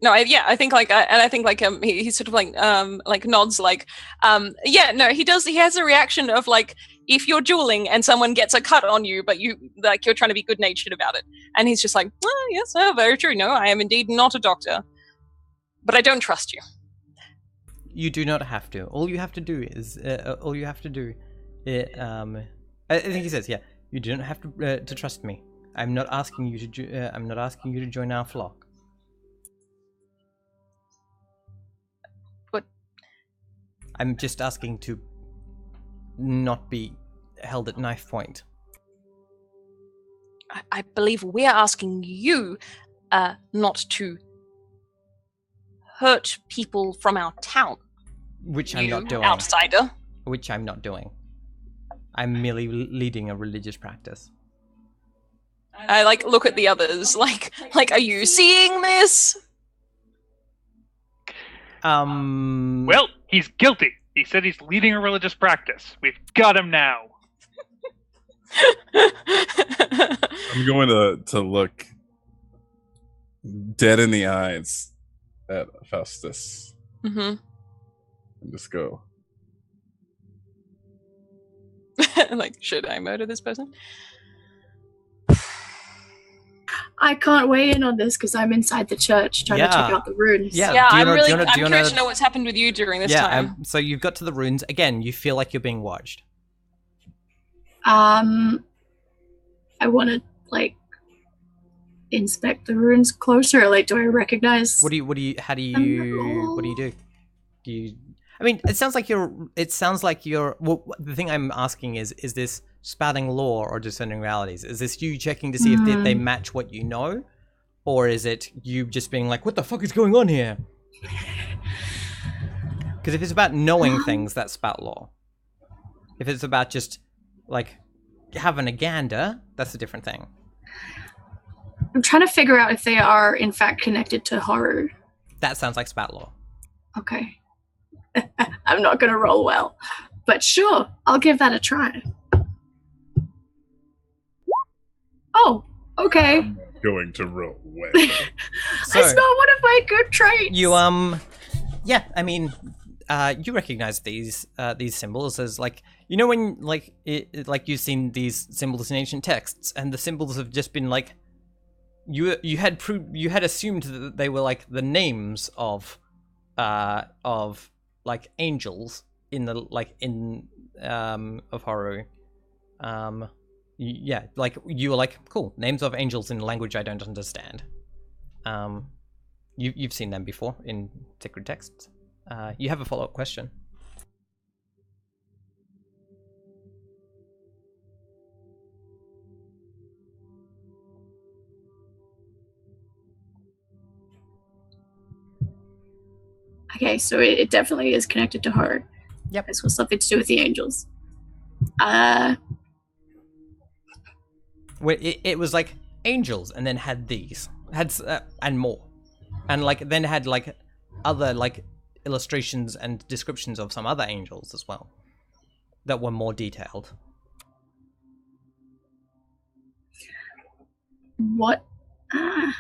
no, I think like, and I think like, he sort of like nods, like, yeah, no, he does. He has a reaction of like, if you're dueling and someone gets a cut on you, but you're trying to be good natured about it, and he's just like, oh, yes, very true. No, I am indeed not a doctor, but I don't trust you. You do not have to. All you have to do is, I think he says, yeah, you don't have to trust me. I'm not asking you to join our flock. But I'm just asking to not be held at knife point. I believe we're asking you not to hurt people from our town. Which I'm not doing. Outsider. Which I'm not doing. I'm merely leading a religious practice. I like look at the others, like, are you seeing this? Well, he's guilty. He said he's leading a religious practice. We've got him now. I'm going to look dead in the eyes at Faustus. Mm-hmm. And just go. Like, should I murder this person? I can't weigh in on this because I'm inside the church trying to check out the runes. Yeah, I'm curious to know what's happened with you during this time. So you've got to the runes. Again, you feel like you're being watched. I want to, like, inspect the runes closer. Like, do I recognize... What do you do? I mean, it sounds like you're, well, the thing I'm asking is this spouting lore or discerning realities? Is this you checking to see if they match what you know? Or is it you just being like, what the fuck is going on here? Because if it's about knowing things, that's spout lore. If it's about just, like, having a gander, that's a different thing. I'm trying to figure out if they are, in fact, connected to horror. That sounds like spout lore. Okay. I'm not going to roll well. But sure, I'll give that a try. Oh, okay. I'm going to roll well. So, it's not one of my good traits. You, yeah, I mean, you recognize these symbols as, like, you know when, like, like you've seen these symbols in ancient texts, and the symbols have just been, like, you had assumed that they were, like, the names of like angels in the of Haru. Yeah, like you were like, cool, names of angels in a language I don't understand. You've seen them before in sacred texts. You have a follow-up question. Okay, so it definitely is connected to horror. Yep. This was something to do with the angels. It was like angels, and then had these, and more, and like then had like other like illustrations and descriptions of some other angels as well that were more detailed. What? I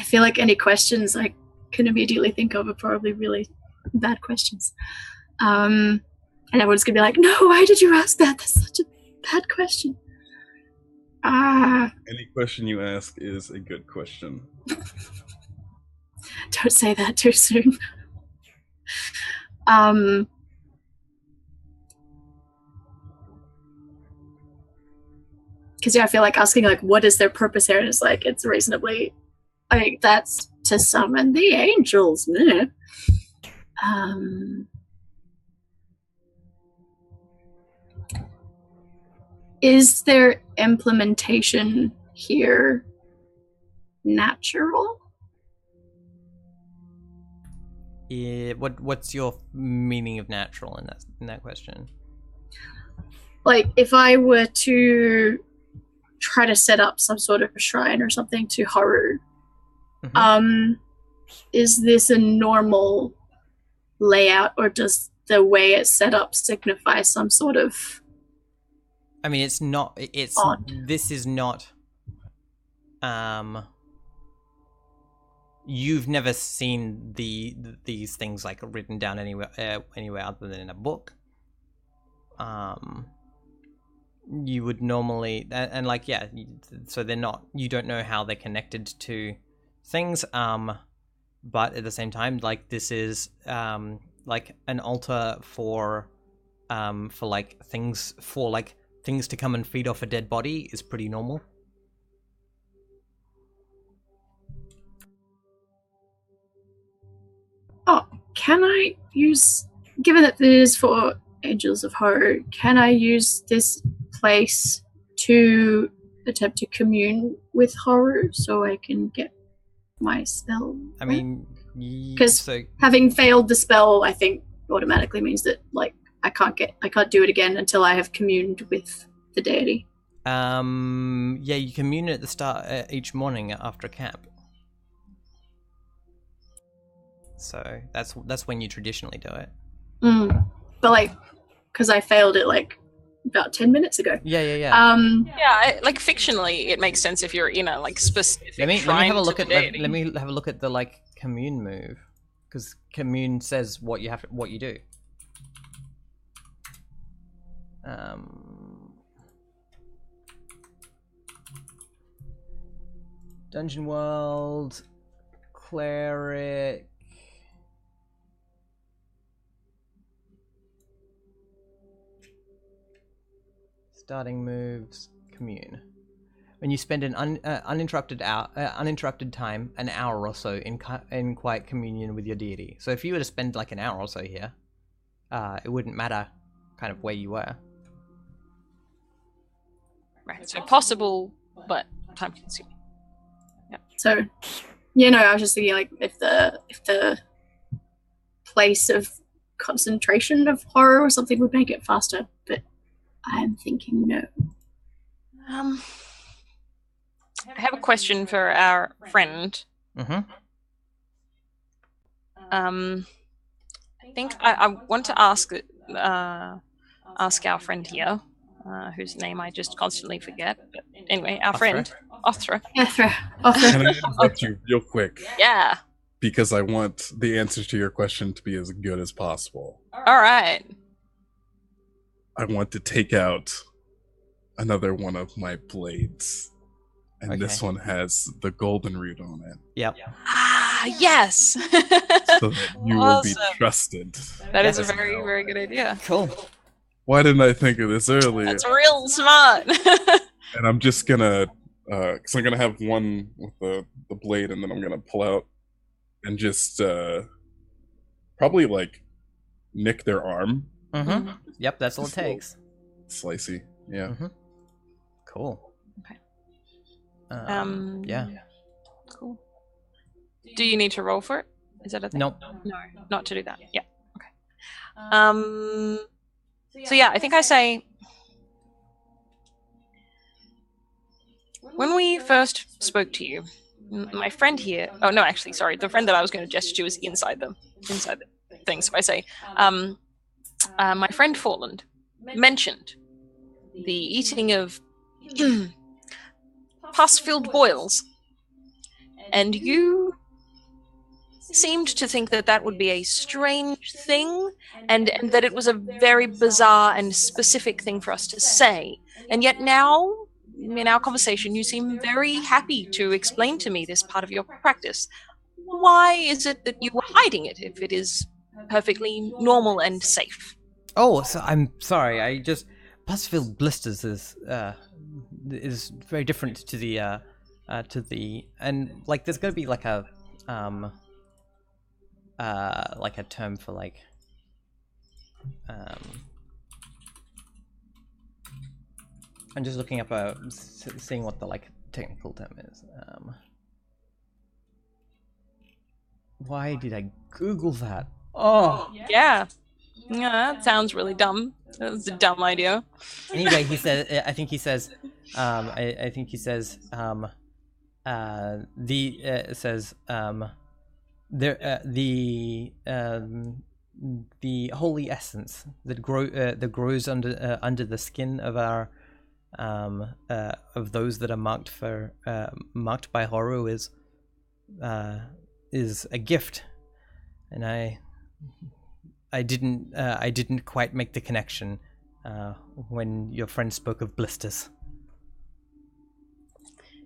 feel like any questions I can immediately think of are probably really bad questions. And everyone's gonna be like, no, why did you ask that? That's such a bad question. Any question you ask is a good question. Don't say that too soon. Because yeah, I feel like asking like, what is their purpose here? Is like, it's reasonably, like, that's to summon the angels. Is their implementation here natural? Yeah, what's your meaning of natural in that question? Like, if I were to try to set up some sort of shrine or something to Haru, is this a normal layout, or does the way it's set up signify some sort of... I mean, it's not. Odd. This is not. You've never seen these things like written down anywhere other than in a book. You would normally and like yeah, so they're not. You don't know how they're connected to things. But at the same time, like this is like an altar for like things to come and feed off a dead body is pretty normal. Oh, can I use, given that this is for Angels of Haru, can I use this place to attempt to commune with Haru so I can get my spell? I mean, because having failed the spell, I think automatically means that like I can't do it again until I have communed with the deity. Yeah, you commune at the start each morning after camp. So that's when you traditionally do it. But like, because I failed it like about 10 minutes ago. Yeah. Yeah, like fictionally, it makes sense if you're in a like specific. Let me have a look at the like commune move, because commune says what you do. Dungeon World, Cleric. Starting moves, commune. When you spend an uninterrupted time, an hour or so in quiet communion with your deity. So if you were to spend like an hour or so here, it wouldn't matter kind of where you were. Right. So possible, but time consuming. Yeah. So, I was just thinking like if the place of concentration of horror or something would make it faster, but I'm thinking no. I have a question for our friend. Mm-hmm. I think I want to ask our friend here, whose name I just constantly forget. But anyway, our friend Othra. Othra. Can I interrupt you real quick? Yeah. Because I want the answer to your question to be as good as possible. All right. I want to take out another one of my blades. And this one has the golden root on it. Yep. Ah, yes. So that you will be trusted. That is a very, very good idea. Cool. Why didn't I think of this earlier? That's real smart. And I'm just gonna, because I'm gonna have one with the blade, and then I'm gonna pull out and just probably like nick their arm. Mm-hmm. Yep, that's all it takes. Slicey, yeah. Mm-hmm. Cool. Okay. Yeah. Cool. Do you need to roll for it? Is that a thing? Nope. No, not to do that. Yeah. Okay. So yeah, I think I say when we first spoke to you, my friend here. Oh no, actually, sorry. The friend that I was going to gesture to is inside the thing. So I say, my friend Forland mentioned the eating of pus-filled boils, and you seemed to think that would be a strange thing, and that it was a very bizarre and specific thing for us to say. And yet now, in our conversation, you seem very happy to explain to me this part of your practice. Why is it that you were hiding it if it is perfectly normal and safe? Oh, so I'm sorry. I just pus-filled blisters is very different to the and like there's gonna be like a term for like I'm just looking up seeing what the like technical term is. Why did I Google that? Oh. Yeah. Yeah, that sounds really dumb. That was a dumb idea. Anyway, he says. I think he says. I think he says. It says. The holy essence that grows under the skin of our of those that are marked by Horu is a gift, and I didn't quite make the connection when your friend spoke of blisters.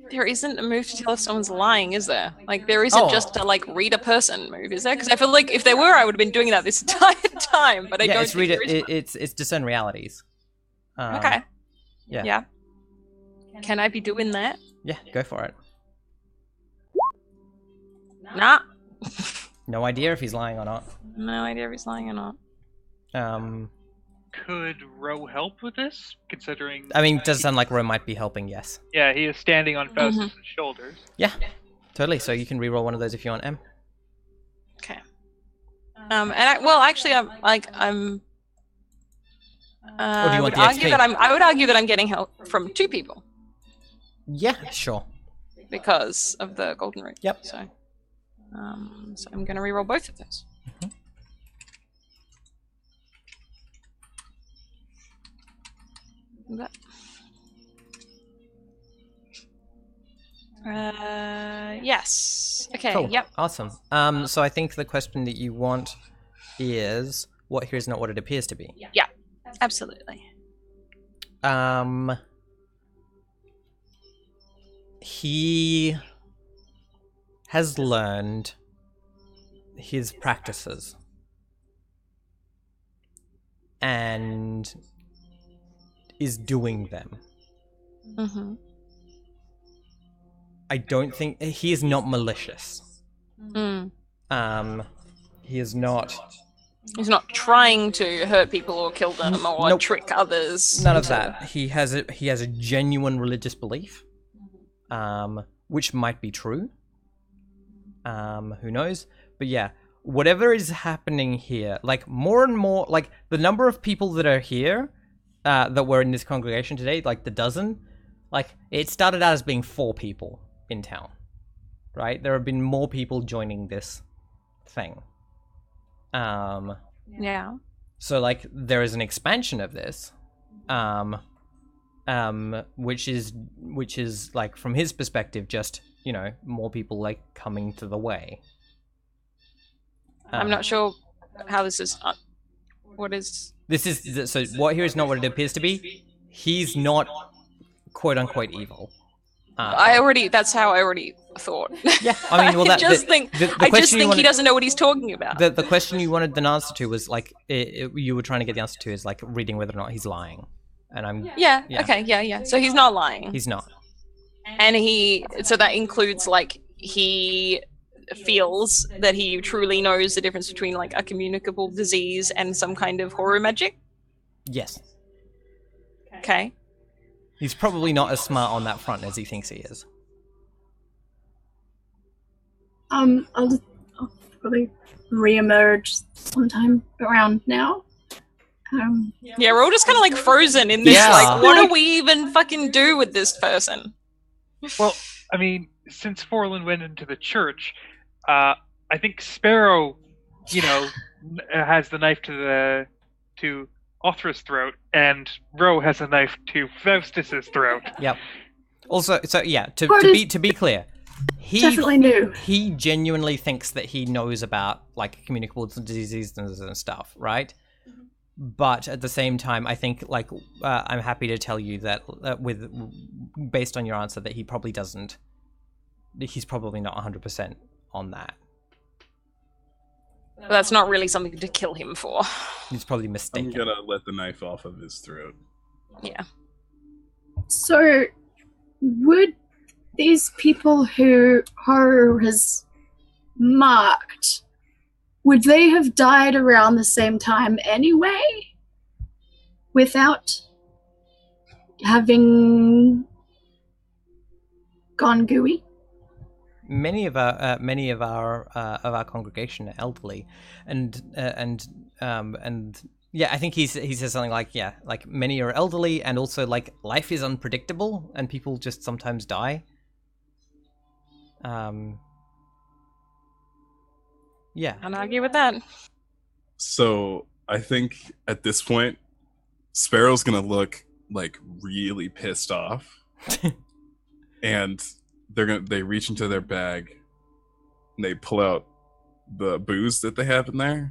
There isn't a move to tell if someone's lying, is there? Like, there isn't just a, like, read a person move, is there? Because I feel like if there were, I would have been doing that this entire time, but I don't think there is. It's discern realities. Okay. Yeah. Yeah. Can I be doing that? Yeah, go for it. Nah. No idea if he's lying or not. No idea if he's lying or not. Could Ro help with this? Considering... I mean, it does sound like Ro might be helping, yes. Yeah, he is standing on Faustus' shoulders. Yeah, totally. So you can reroll one of those if you want, Em. Okay. And I'm... Or do you want the argue XP? that I would argue that I'm getting help from 2 people Yeah, sure. because of the golden root. Yep. So I'm going to reroll both of those. That. Yes. Okay. Cool. Yep. Awesome. So I think the question that you want is, what here is not what it appears to be. Yeah. Absolutely. He has learned his practices and is doing them. Mm-hmm. I don't think he is not malicious. Mm. He is not. He's not trying to hurt people or kill them or Nope. trick others. None of that. He has a genuine religious belief, which might be true. Who knows? But yeah, whatever is happening here, like more and more, like the number of people that are here, that were in this congregation today, like the dozen, like it started out as being 4 people in town, right? There have been more people joining this thing. Yeah. So like there is an expansion of this, which is like from his perspective, just, you know, more people like coming to the way. I'm not sure how this is. What is? This is so. What here is not what it appears to be. He's not quote unquote evil. That's how I already thought. Yeah, I mean, well, I just think he doesn't know what he's talking about. The question you wanted an answer to was like you were trying to get the answer to is like reading whether or not he's lying, and I'm yeah. Okay. Yeah. So he's not lying. He's not, and so that includes like he feels that he truly knows the difference between like a communicable disease and some kind of horror magic. Yes. Okay. He's probably not as smart on that front as he thinks he is. I'll probably re-emerge sometime around now. Yeah, we're all just kind of like frozen in this. Yeah. Like, what do we even fucking do with this person? Well, I mean, since Forlin went into the church, I think Sparrow, you know, has the knife to Othra's throat, and Ro has a knife to Faustus's throat. Yep. Also, so yeah, to be clear, he definitely knew. He genuinely thinks that he knows about like communicable diseases and stuff, right? But at the same time, I think like I'm happy to tell you that based on your answer that he probably doesn't. He's probably not 100% on that. But that's not really something to kill him for. He's probably mistaken. I'm gonna let the knife off of his throat. Yeah. So, would these people who Haru has marked, would they have died around the same time anyway? Without having gone gooey. Many of our congregation are elderly, and yeah, I think he says something like, yeah, like many are elderly, and also like life is unpredictable, and people just sometimes die. Yeah. Can't argue with that. So I think at this point, Sparrow's gonna look like really pissed off, and they reach into their bag, and they pull out the booze that they have in there,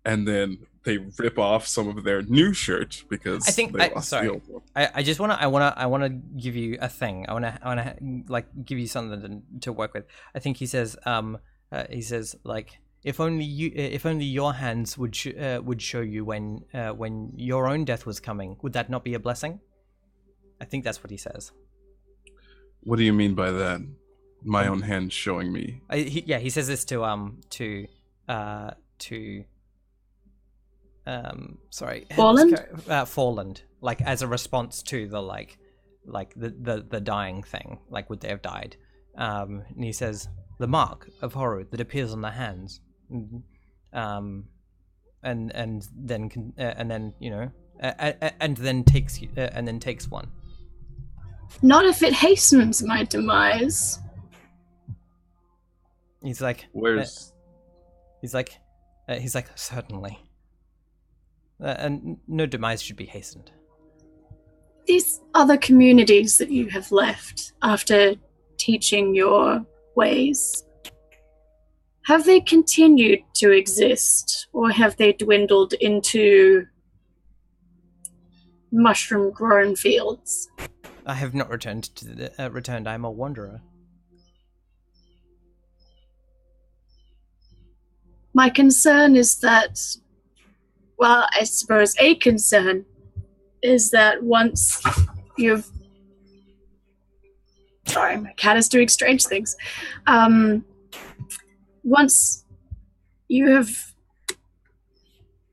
and then they rip off some of their new shirt because I think they lost the old one. I just wanna give you a thing. I wanna like give you something to work with. I think he says like, if only your hands would show you when your own death was coming, would that not be a blessing? I think that's what he says. What do you mean by that? My own hand showing me. He says this to Forland, like as a response to the the dying thing, like would they have died? And he says the mark of horror that appears on the hands, and then you know, and then takes one. Not if it hastens my demise. He's like, where's? He's like, certainly. And no demise should be hastened. These other communities that you have left after teaching your ways, have they continued to exist, or have they dwindled into mushroom-grown fields? I have not returned. I am a wanderer. My concern is that, well, I suppose a concern is that once you've... Sorry, my cat is doing strange things. Once you have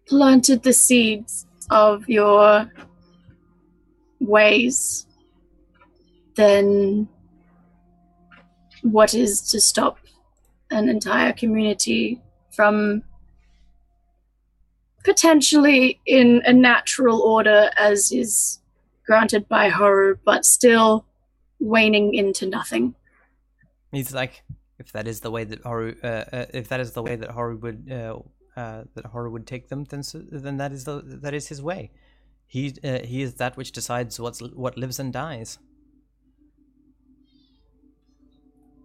planted the seeds of your ways, then what is to stop an entire community from potentially in a natural order as is granted by horror, but still waning into nothing? He's like, if that is the way that horror, would take them, then that is his way. He is that which decides what lives and dies.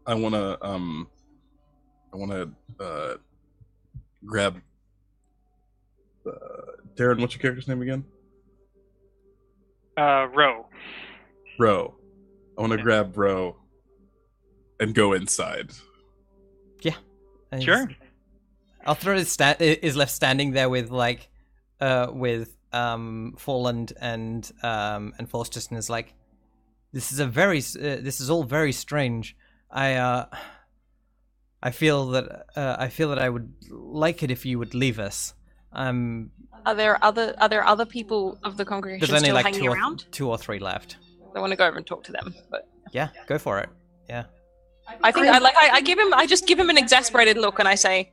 I wanna grab Darren. What's your character's name again? Ro. Ro. I want to grab Ro and go inside. Yeah. Sure. I'll throw is left standing there with Forland and Faustus, and is like, this is all very strange. I feel that I would like it if you would leave us. Are there other people of the congregation there's only still like hanging around? two or three left. I want to go over and talk to them, but yeah, go for it. Yeah. I think I just give him an exasperated look and I say,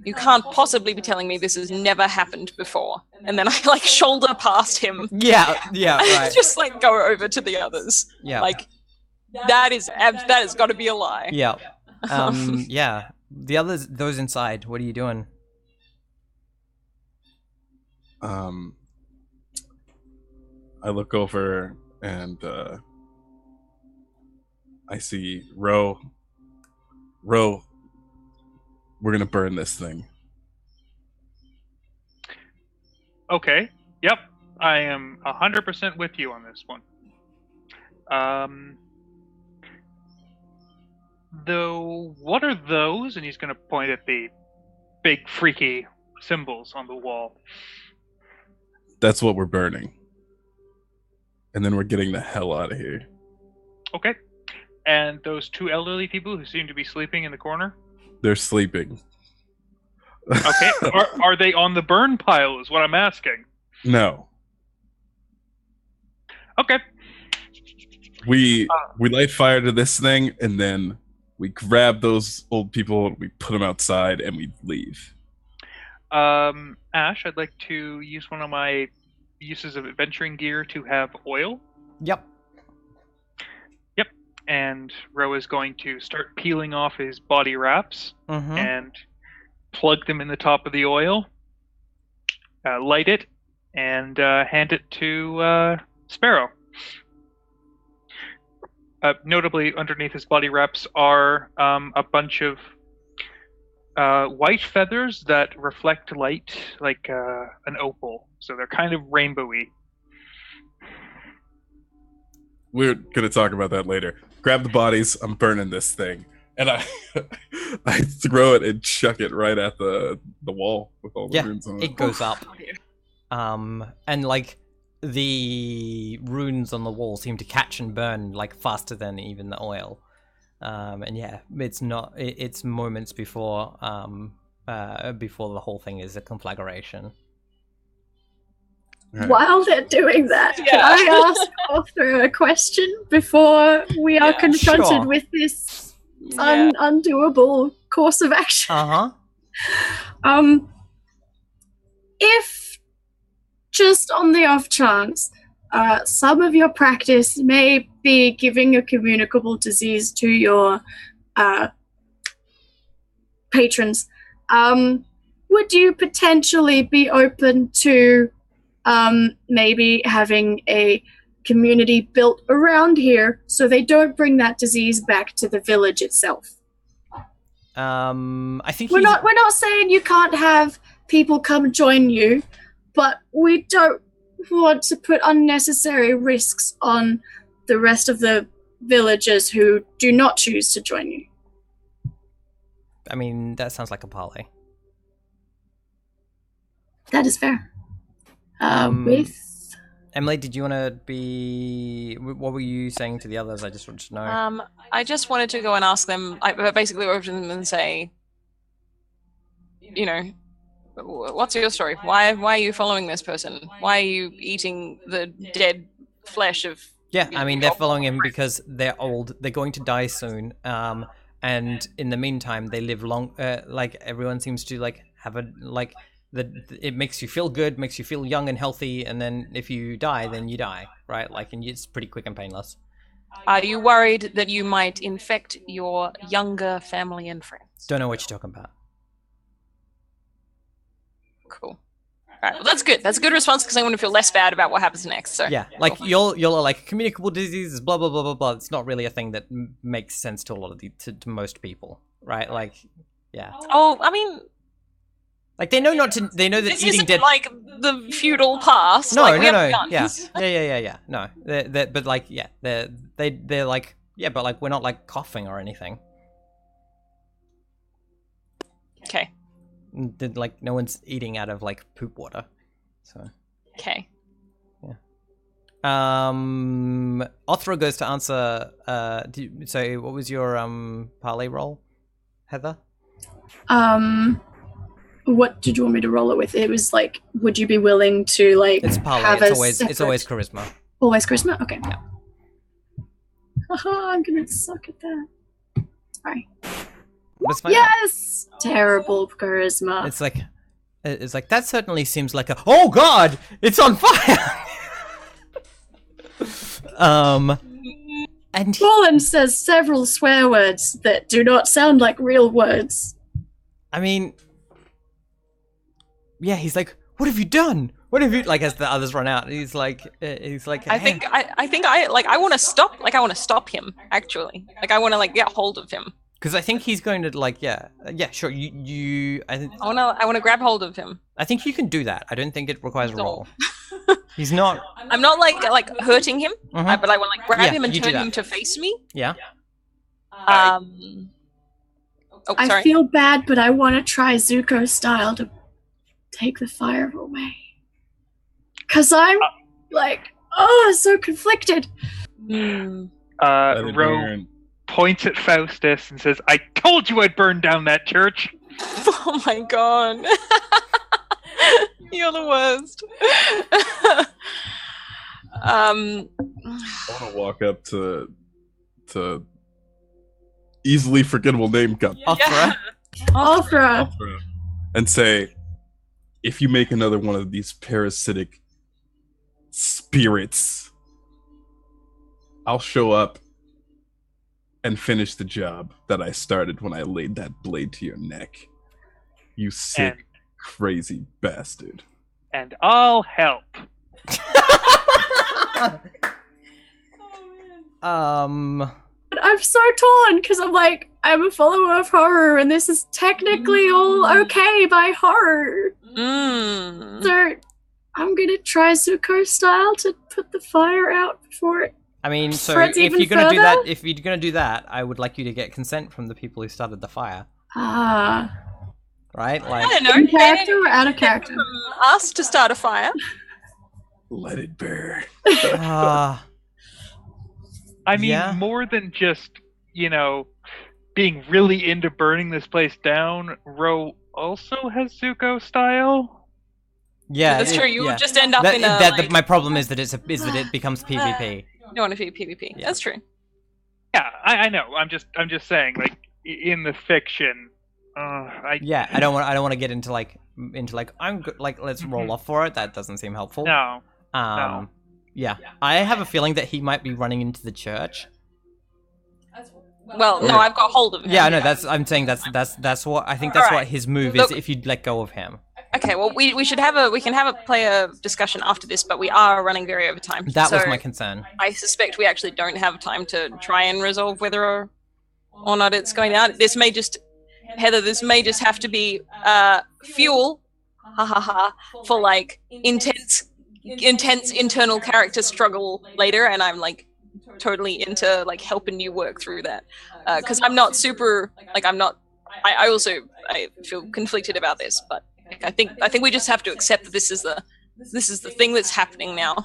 you can't possibly be telling me this has never happened before. And then I shoulder past him. Yeah, right. Just go over to the others. Yeah. That has got to be a lie. Yeah. Yeah. The others, those inside, what are you doing? I look over and I see Ro. Ro, we're gonna burn this thing. Okay. Yep. I am 100% with you on this one. Though, what are those? And he's going to point at the big freaky symbols on the wall. That's what we're burning. And then we're getting the hell out of here. Okay. And those two elderly people who seem to be sleeping in the corner? They're sleeping. Okay. Are they on the burn pile is what I'm asking. No. We light fire to this thing, and then we grab those old people, we put them outside, and we leave. Ash, I'd like to use one of my uses of adventuring gear to have oil. Yep. And Ro is going to start peeling off his body wraps Mm-hmm. and plug them in the top of the oil, light it, and hand it to Sparrow. Notably, underneath his body wraps are a bunch of white feathers that reflect light like an opal. So they're kind of rainbowy. We're gonna talk about that later. Grab the bodies. I'm burning this thing, and I throw it and chuck it right at the wall with all the runes on it. It goes up. And like the runes on the wall seem to catch and burn like faster than even the oil. And yeah, it's moments before before the whole thing is a conflagration. Right. While they're doing that, can I ask Arthur a question before we are confronted sure. with this undoable course of action? Uh-huh. If just on the off chance, some of your practice may be giving a communicable disease to your patrons, would you potentially be open to maybe having a community built around here so they don't bring that disease back to the village itself? I think we're not saying you can't have people come join you, but we don't want to put unnecessary risks on the rest of the villagers who do not choose to join you. I mean, that sounds like a parley. That is fair. With Emily, did you want to be? What were you saying to the others? I just wanted to know. I just wanted to go and ask them. I basically go over to them and say, you know, what's your story? Why are you following this person? Why are you eating the dead flesh of? Yeah, I mean, they're following him because they're old. They're going to die soon. And in the meantime, they live long. Like everyone seems to like have a like. It makes you feel good, makes you feel young and healthy, and then if you die, then you die, right? Like, and it's pretty quick and painless. Are you worried that you might infect your younger family and friends? Don't know what you're talking about. Cool. Alright, well that's good. That's a good response because I want to feel less bad about what happens next. So yeah, like cool. you're like communicable diseases, blah blah blah blah blah. It's not really a thing that makes sense to a lot of to most people, right? Like, yeah. Oh, I mean. Like they know not to. They know that this eating isn't dead. Like the feudal past. No, like, we no. have guns. Yeah. No, but like, yeah, they're like, yeah, but like we're not like coughing or anything. Okay. Like no one's eating out of like poop water, so. Okay. Yeah. Othra goes to answer. So what was your parley roll, Heather? What did you want me to roll it with? It was like, would you be willing to like? It's parley. Have It's always charisma. Always charisma. Okay. Yeah. Haha, I'm gonna suck at that. Sorry. Yes. Terrible charisma. It's like that certainly seems like a. Oh God! It's on fire. And Roland says several swear words that do not sound like real words. I mean, yeah, he's like, "What have you done? What have you?" Like as the others run out, he's like, "Hey." I think I want to stop. Like I want to stop him. Actually, like I want to like get hold of him. Because I think he's going to like, yeah, sure. You. I want to grab hold of him. I think you can do that. I don't think it requires a roll. He's not. I'm not like hurting him, Mhm. but I want to like grab him and you do turn him that. to face me. Yeah. Oh, I sorry. feel bad, but I want to try Zuko style to take the fire away. Cause I'm like, so conflicted. Ro points at Faustus and says, "I told you I'd burn down that church." Oh my god. You're the worst. want to walk up to easily forgettable name cup Opera. Ultra. and say, if you make another one of these parasitic spirits, I'll show up and finish the job that I started when I laid that blade to your neck. You sick, And- crazy bastard. And I'll help. But I'm so torn because I'm like, I'm a follower of horror, and this is technically all okay by horror. Mm. So I'm gonna try Zuko style to put the fire out before it. I mean, so Spreads if even you're gonna do further? that, if you're gonna do that, I would like you to get consent from the people who started the fire, Ah, right? I Like, don't know. in character or out of character? From us to start a fire. Let it burn. ah, I mean, Yeah. more than just, being really into burning this place down, Ro also has Zuko style. yeah, That's true. You yeah. would just end up That- in a. that- like, my problem is that it becomes PvP. you don't want to be PvP. Yeah. That's true. Yeah, I know. I'm just saying, like, in the fiction, Yeah, I don't want to get into like I'm good, like let's roll Mhm. off for it. That doesn't seem helpful. no. Yeah, I have a feeling that he might be running into the church. Well, no, I've got hold of him. Yeah, I know. I'm saying that's what I think. That's Alright. what his move Look- is. If you let go of him, Okay, well, we can have a player discussion after this, but we are running very over time. that was So my concern. I suspect we actually don't have time to try and resolve whether or not it's going out. This may just, Heather, this may just have to be fuel, ha ha ha, for like intense internal character struggle later, and I'm like totally into like helping you work through that because I'm not super like I also feel conflicted about this, but I think we just have to accept that this is the thing that's happening now,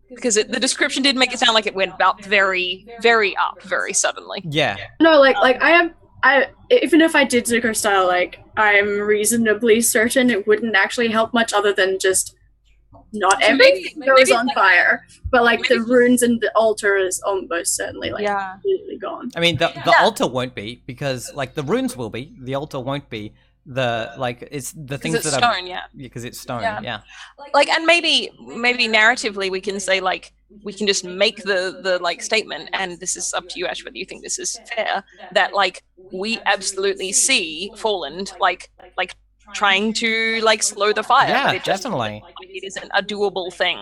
because the description did make it sound like it went up very up very suddenly. Yeah, No, like I even if I did Zuko style, like I'm reasonably certain it wouldn't actually help much other than just not everything goes maybe, on like- fire, but like the maybe- runes and the altar is almost certainly like Yeah. completely gone. I mean the Yeah. altar won't be because like the runes will be. The altar won't be. The like it's the things Because it's that are stone, yeah. because it's stone. Yeah. Yeah. Like, and maybe narratively we can say like we can just make the like statement, and this is up to you, Ash, whether you think this is fair, that like we absolutely see Fallen like trying to like slow the fire. Yeah, but it just definitely. like, it isn't a doable thing,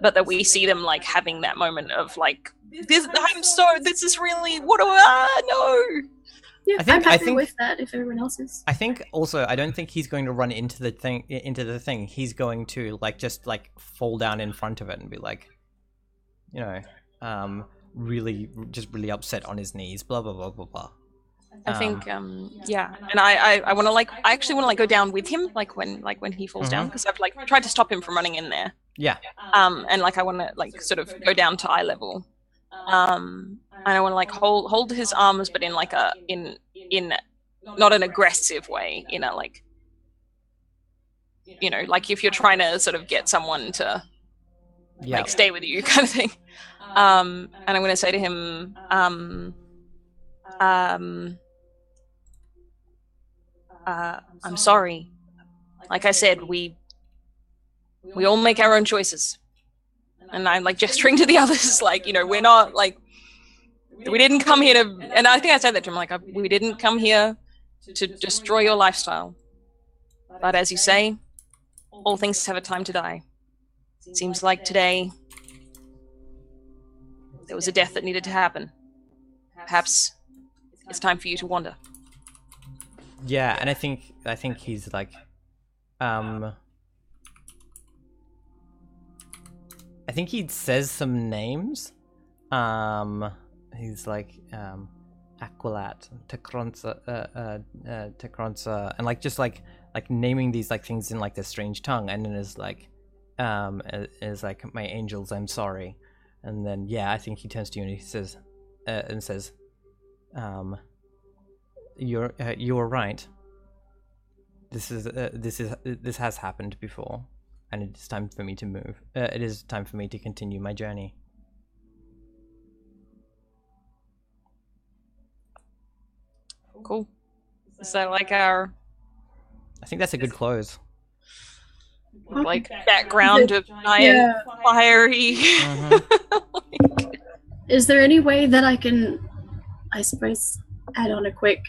but that we see them like having that moment of like this is really what do I know. Yeah, I think- I'm happy I think- with that if everyone else is. I think also I don't think he's going to run into the thing. He's going to like just like fall down in front of it and be like, really upset on his knees. Blah blah blah blah blah. I think yeah, and I want to like I actually want to like go down with him like when he falls down, because I've like tried to stop him from running in there. Yeah. And like I want to like sort of go down to eye level, and I want to like hold his arms, but in like a in not an aggressive way, in a like like if you're trying to sort of get someone to Yeah. like stay with you kind of thing. And I'm going to say to him, I'm sorry. Like I said, we all make our own choices. And I'm like gesturing to the others, like, we're not like, we didn't come here to, and I think I said that to him, like, we didn't come here to destroy your lifestyle. But as you say, all things have a time to die. Seems like today there was a death that needed to happen. Perhaps it's time for you to wander. Yeah, and I think he's like, I think he says some names. He's like, Aqualat, Tekronsa, and like just like naming these like things in like this strange tongue, and then is like, my angels, I'm sorry, and then yeah, I think he turns to you and he says, you were right. This has happened before, and it is time for me to move. It is time for me to continue my journey. Cool. Is that like our I think that's a good close. like background of giant Yeah. fiery? Mhm. Is there any way that I can, I suppose, add on a quick,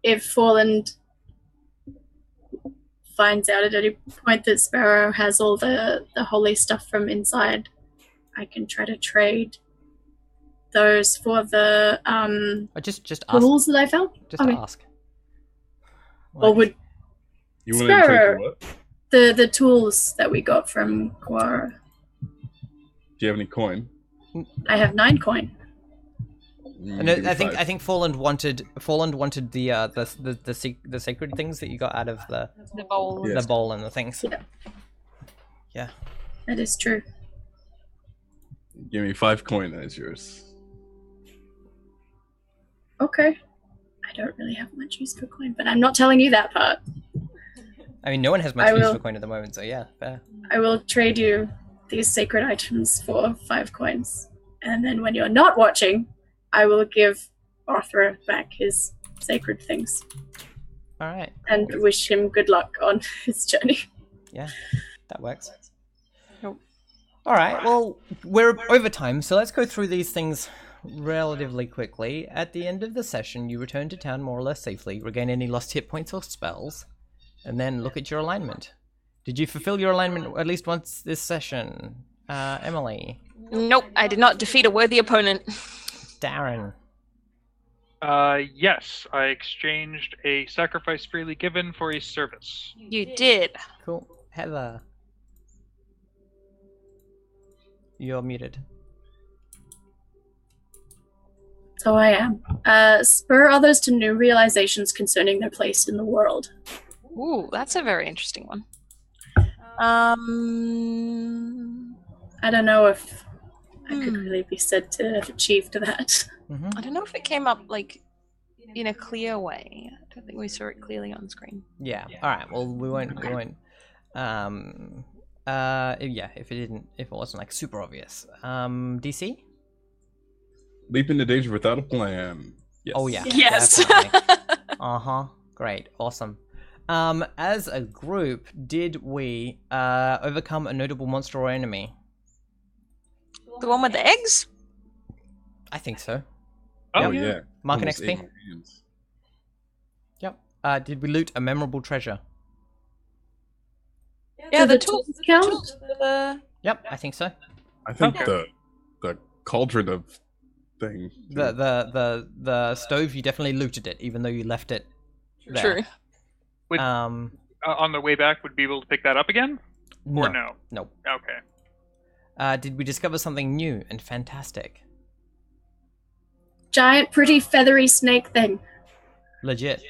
if Forland finds out at any point that Sparrow has all the holy stuff from inside, I can try to trade those for the Just ask. tools that I found? Just Okay. ask. Or would You want to take Sparrow. what? the tools that we got from Quara? Do you have any coin? I have 9 coin. No, Give me I think 5. Forland wanted the sacred things that you got out of the bowl. Yes. bowl and the things. Yeah. Yeah. That is true. Give me 5 coin. That is yours. Okay. I don't really have much use for coin, but I'm not telling you that part. I mean, no one has much I use will- for coin at the moment, so yeah, fair. I will trade you these sacred items for 5 coins. And then when you're not watching, I will give Arthur back his sacred things All right. and wish him good luck on his journey. Yeah, that works. Nope. All right. Well, we're over time, so let's go through these things relatively quickly. At the end of the session, you return to town more or less safely, regain any lost hit points or spells, and then look at your alignment. Did you fulfill your alignment at least once this session, Emily? Nope, I did not defeat a worthy opponent. Darren? Yes, I exchanged a sacrifice freely given for a service. You did. Cool. Heather? You're muted. So I am. Spur others to new realizations concerning their place in the world. Ooh, that's a very interesting one. I don't know if I could really be said to have achieved that. Mm-hmm. I don't know if it came up like in a clear way. I don't think we saw it clearly on screen. Yeah. All right. Well, we won't. Yeah. If it wasn't like super obvious. DC. Leap into danger without a plan. Yes. Oh yeah. Yes. Definitely. Uh-huh. Great. Awesome. As a group, did we overcome a notable monster or enemy? The one with the eggs? I think so. Oh, Oh yeah. yeah. Mark an Almost XP. ate my hands. Yep. Did we loot a memorable treasure? Yeah, Do the the tools. tools count? tools for the... Yep. I think so. I think Okay. the cauldron of thing. The stove, you definitely looted it, even though you left it there. True. Would- Um. On the way back, would be able to pick that up again? Or No. no? No. Okay. Did we discover something new and fantastic? Giant, pretty, feathery snake thing. Legit.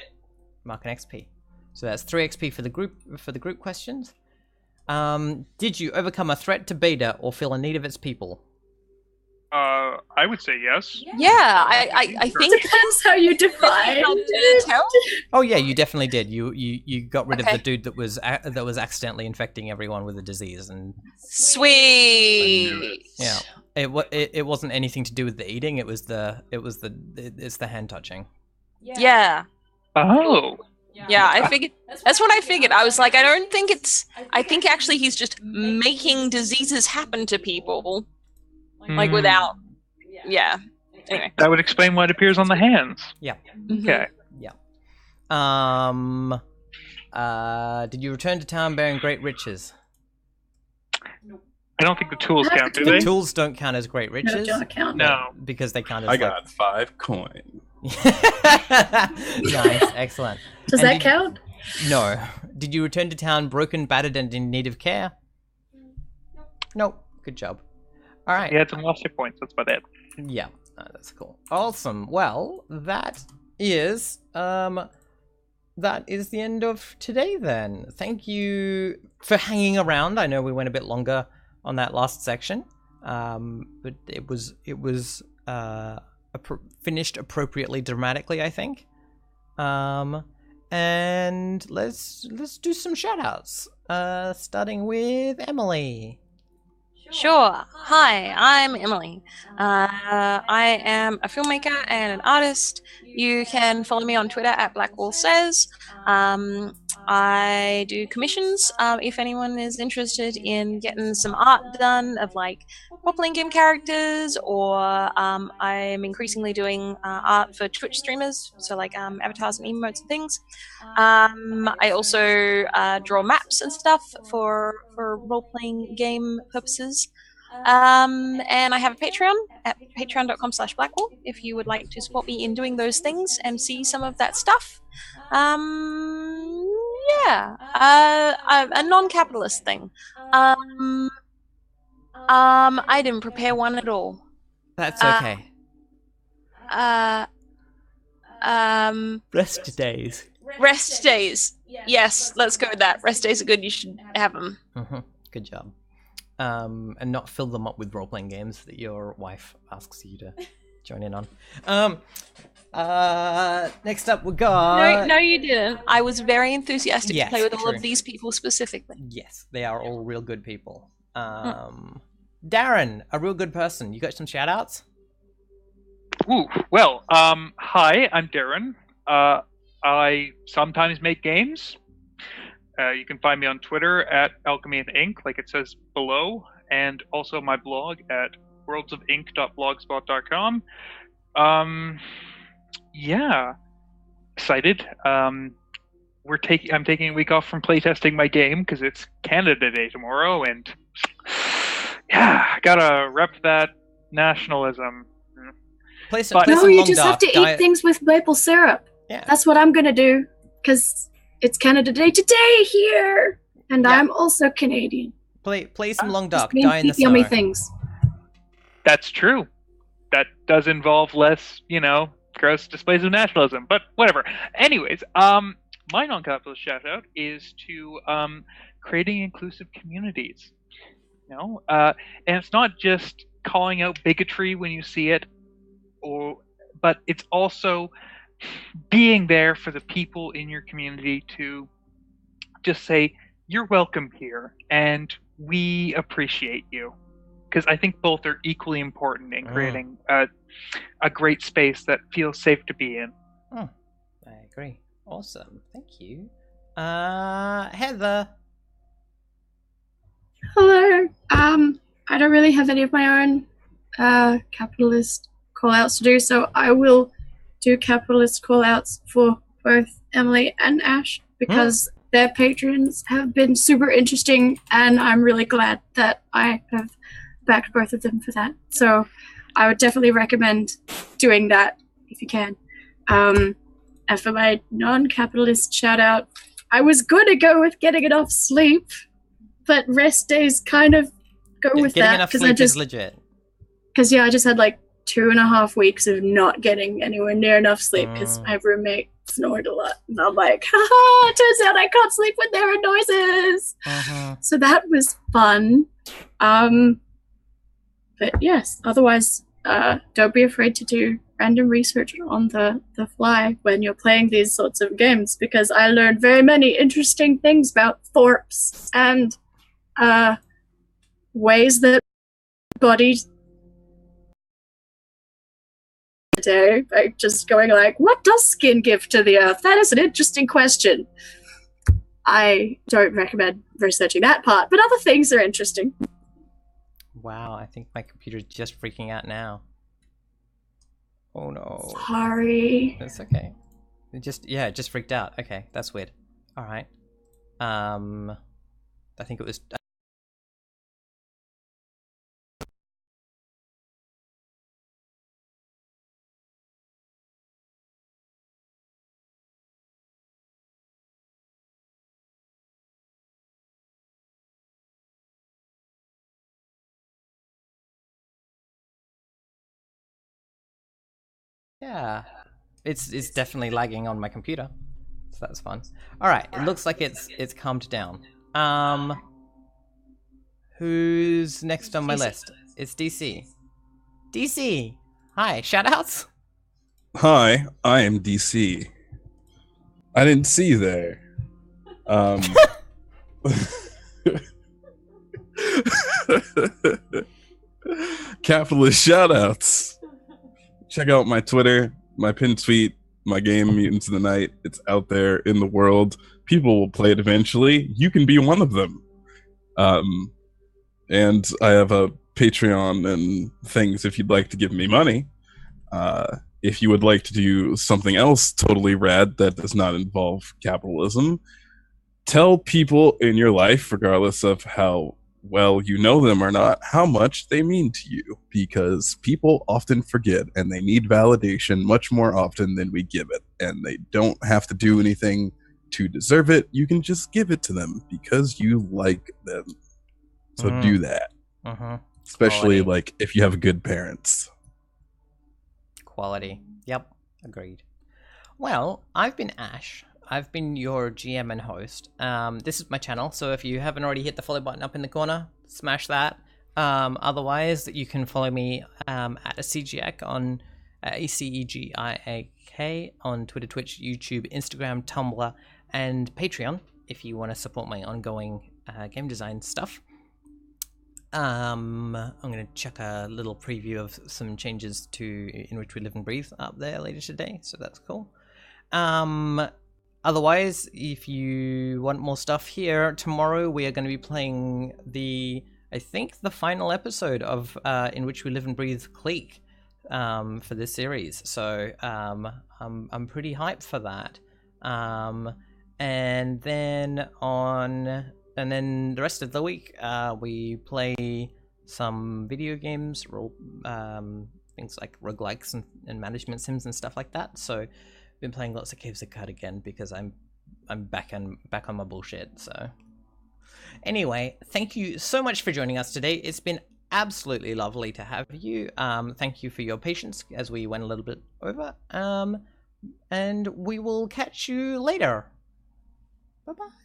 Mark an XP. So that's 3 XP for the group questions. Did you overcome a threat to Beta or feel a need of its people? I would say yes. Yeah, I think... Depends how you define it. Tell? Oh yeah, you definitely did. You got rid of Okay. the dude that was accidentally infecting everyone with a disease, and Sweet. yeah, it wasn't anything to do with the eating. It's the hand touching. Yeah. Oh. Yeah, I figured. That's what I figured. I was like, I don't think it's. I think actually he's just making diseases happen to people, like Hmm. without. Yeah. Anyway. That would explain why it appears on the hands. Mhm. Okay. Did you return to town bearing great riches? I don't think the tools count, do The they? tools don't count as great No, riches. don't count. No. Because they count as I got 5 coin. Nice, excellent. Does And that did- count? No. Did you return to town broken, battered, and in need of care? Nope. Good job. All right. He had some lost hit points. That's about it. Yeah, that's cool. Awesome. Well, that is the end of today. Then, thank you for hanging around. I know we went a bit longer on that last section, but it was finished appropriately dramatically, I think. And let's do some shout outs. Starting with Emily. Sure. Hi, I'm Emily. I am a filmmaker and an artist. You can follow me on Twitter at Blackwall Says. I do commissions. If anyone is interested in getting some art done of like role-playing game characters, or I'm increasingly doing art for Twitch streamers, so like avatars and emotes and things. I also draw maps and stuff for role-playing game purposes. And I have a Patreon at patreon.com/blackwall if you would like to support me in doing those things and see some of that stuff. Yeah, a non-capitalist thing. I didn't prepare one at all. That's okay. Rest days. Rest days. Yes, let's go with that. Rest days are good. You should have them. Good job. And not fill them up with role-playing games that your wife asks you to join in on. Next up we got... No, you didn't. I was very enthusiastic Yes, to play with all true. of these people specifically. Yes, they are all real good people. Darren, a real good person. You got some shout-outs? Ooh, well, hi, I'm Darren. I sometimes make games. You can find me on Twitter at Alchemy of Ink, like it says below, and also my blog at worldsofink.blogspot.com. Yeah, excited. I'm taking a week off from playtesting my game because it's Canada Day tomorrow, and yeah, gotta rep that nationalism. Play some No, you Long just have Dark. to eat things with maple syrup. Yeah. That's what I'm gonna do, because it's Canada Day today here, and Yeah. I'm also Canadian. Play some Long Dark. Just Die in the eat yummy snow. things. That's true. That does involve less, gross displays of nationalism, but whatever. Anyways, my non-capitalist shout-out is to creating inclusive communities. And it's not just calling out bigotry when you see it, but it's also being there for the people in your community to just say, you're welcome here, and we appreciate you. Because I think both are equally important in creating a great space that feels safe to be in. I agree. Awesome. Thank you. Heather. Hello. I don't really have any of my own capitalist call-outs to do, so I will do capitalist call-outs for both Emily and Ash, because their patrons have been super interesting, and I'm really glad that I have backed both of them for that. So I would definitely recommend doing that if you can. And for my non-capitalist shout-out, I was going to go with getting enough sleep, but rest days kind of go with Getting that, enough because sleep is legit. I just had like 2.5 weeks of not getting anywhere near enough sleep because my roommate snored a lot, and I'm like, haha, it turns out I can't sleep when there are noises. So that was fun. But yes, otherwise, don't be afraid to do random research on the fly when you're playing these sorts of games, because I learned very many interesting things about thorps and ways that bodies day by just going like, what does skin give to the earth? That is an interesting question. I don't recommend researching that part, but other things are interesting. Wow, I think my computer's just freaking out now. Oh no. Sorry. That's okay. It just freaked out. Okay, that's weird. Alright. I think it was... Yeah, it's definitely lagging on my computer, so that's fun. All right, it looks like it's calmed down. Who's next on my list? It's DC. DC, hi, shoutouts. Hi, I am DC. I didn't see you there. capitalist shoutouts. Check out my Twitter, my pinned tweet, my game Mutants of the Night. It's out there in the world. People will play it eventually. You can be one of them. And I have a Patreon and things if you'd like to give me money. If you would like to do something else totally rad that does not involve capitalism, tell people in your life, regardless of how well you know them or not, how much they mean to you, because people often forget and they need validation much more often than we give it, and they don't have to do anything to deserve it. You can just give it to them because you like them. So do that. Especially like if you have good parents. Quality. Yep, agreed. Well, I've been Ash. I've been your GM and host. This is my channel, so if you haven't already hit the follow button up in the corner, smash that. Otherwise, you can follow me at CGIAC on ACEGIAK on Twitter, Twitch, YouTube, Instagram, Tumblr, and Patreon if you want to support my ongoing game design stuff. I'm going to chuck a little preview of some changes to In Which We Live and Breathe up there later today, so that's cool. Otherwise, if you want more stuff here, tomorrow we are going to be playing I think the final episode of In Which We Live and Breathe Clique for this series. So I'm pretty hyped for that. And then the rest of the week we play some video games, things like roguelikes and management sims and stuff like that. So been playing lots of Caves of Cud again because I'm back on my bullshit. So anyway, thank you so much for joining us today. It's been absolutely lovely to have you. Thank you for your patience as we went a little bit over. And we will catch you later. Bye bye.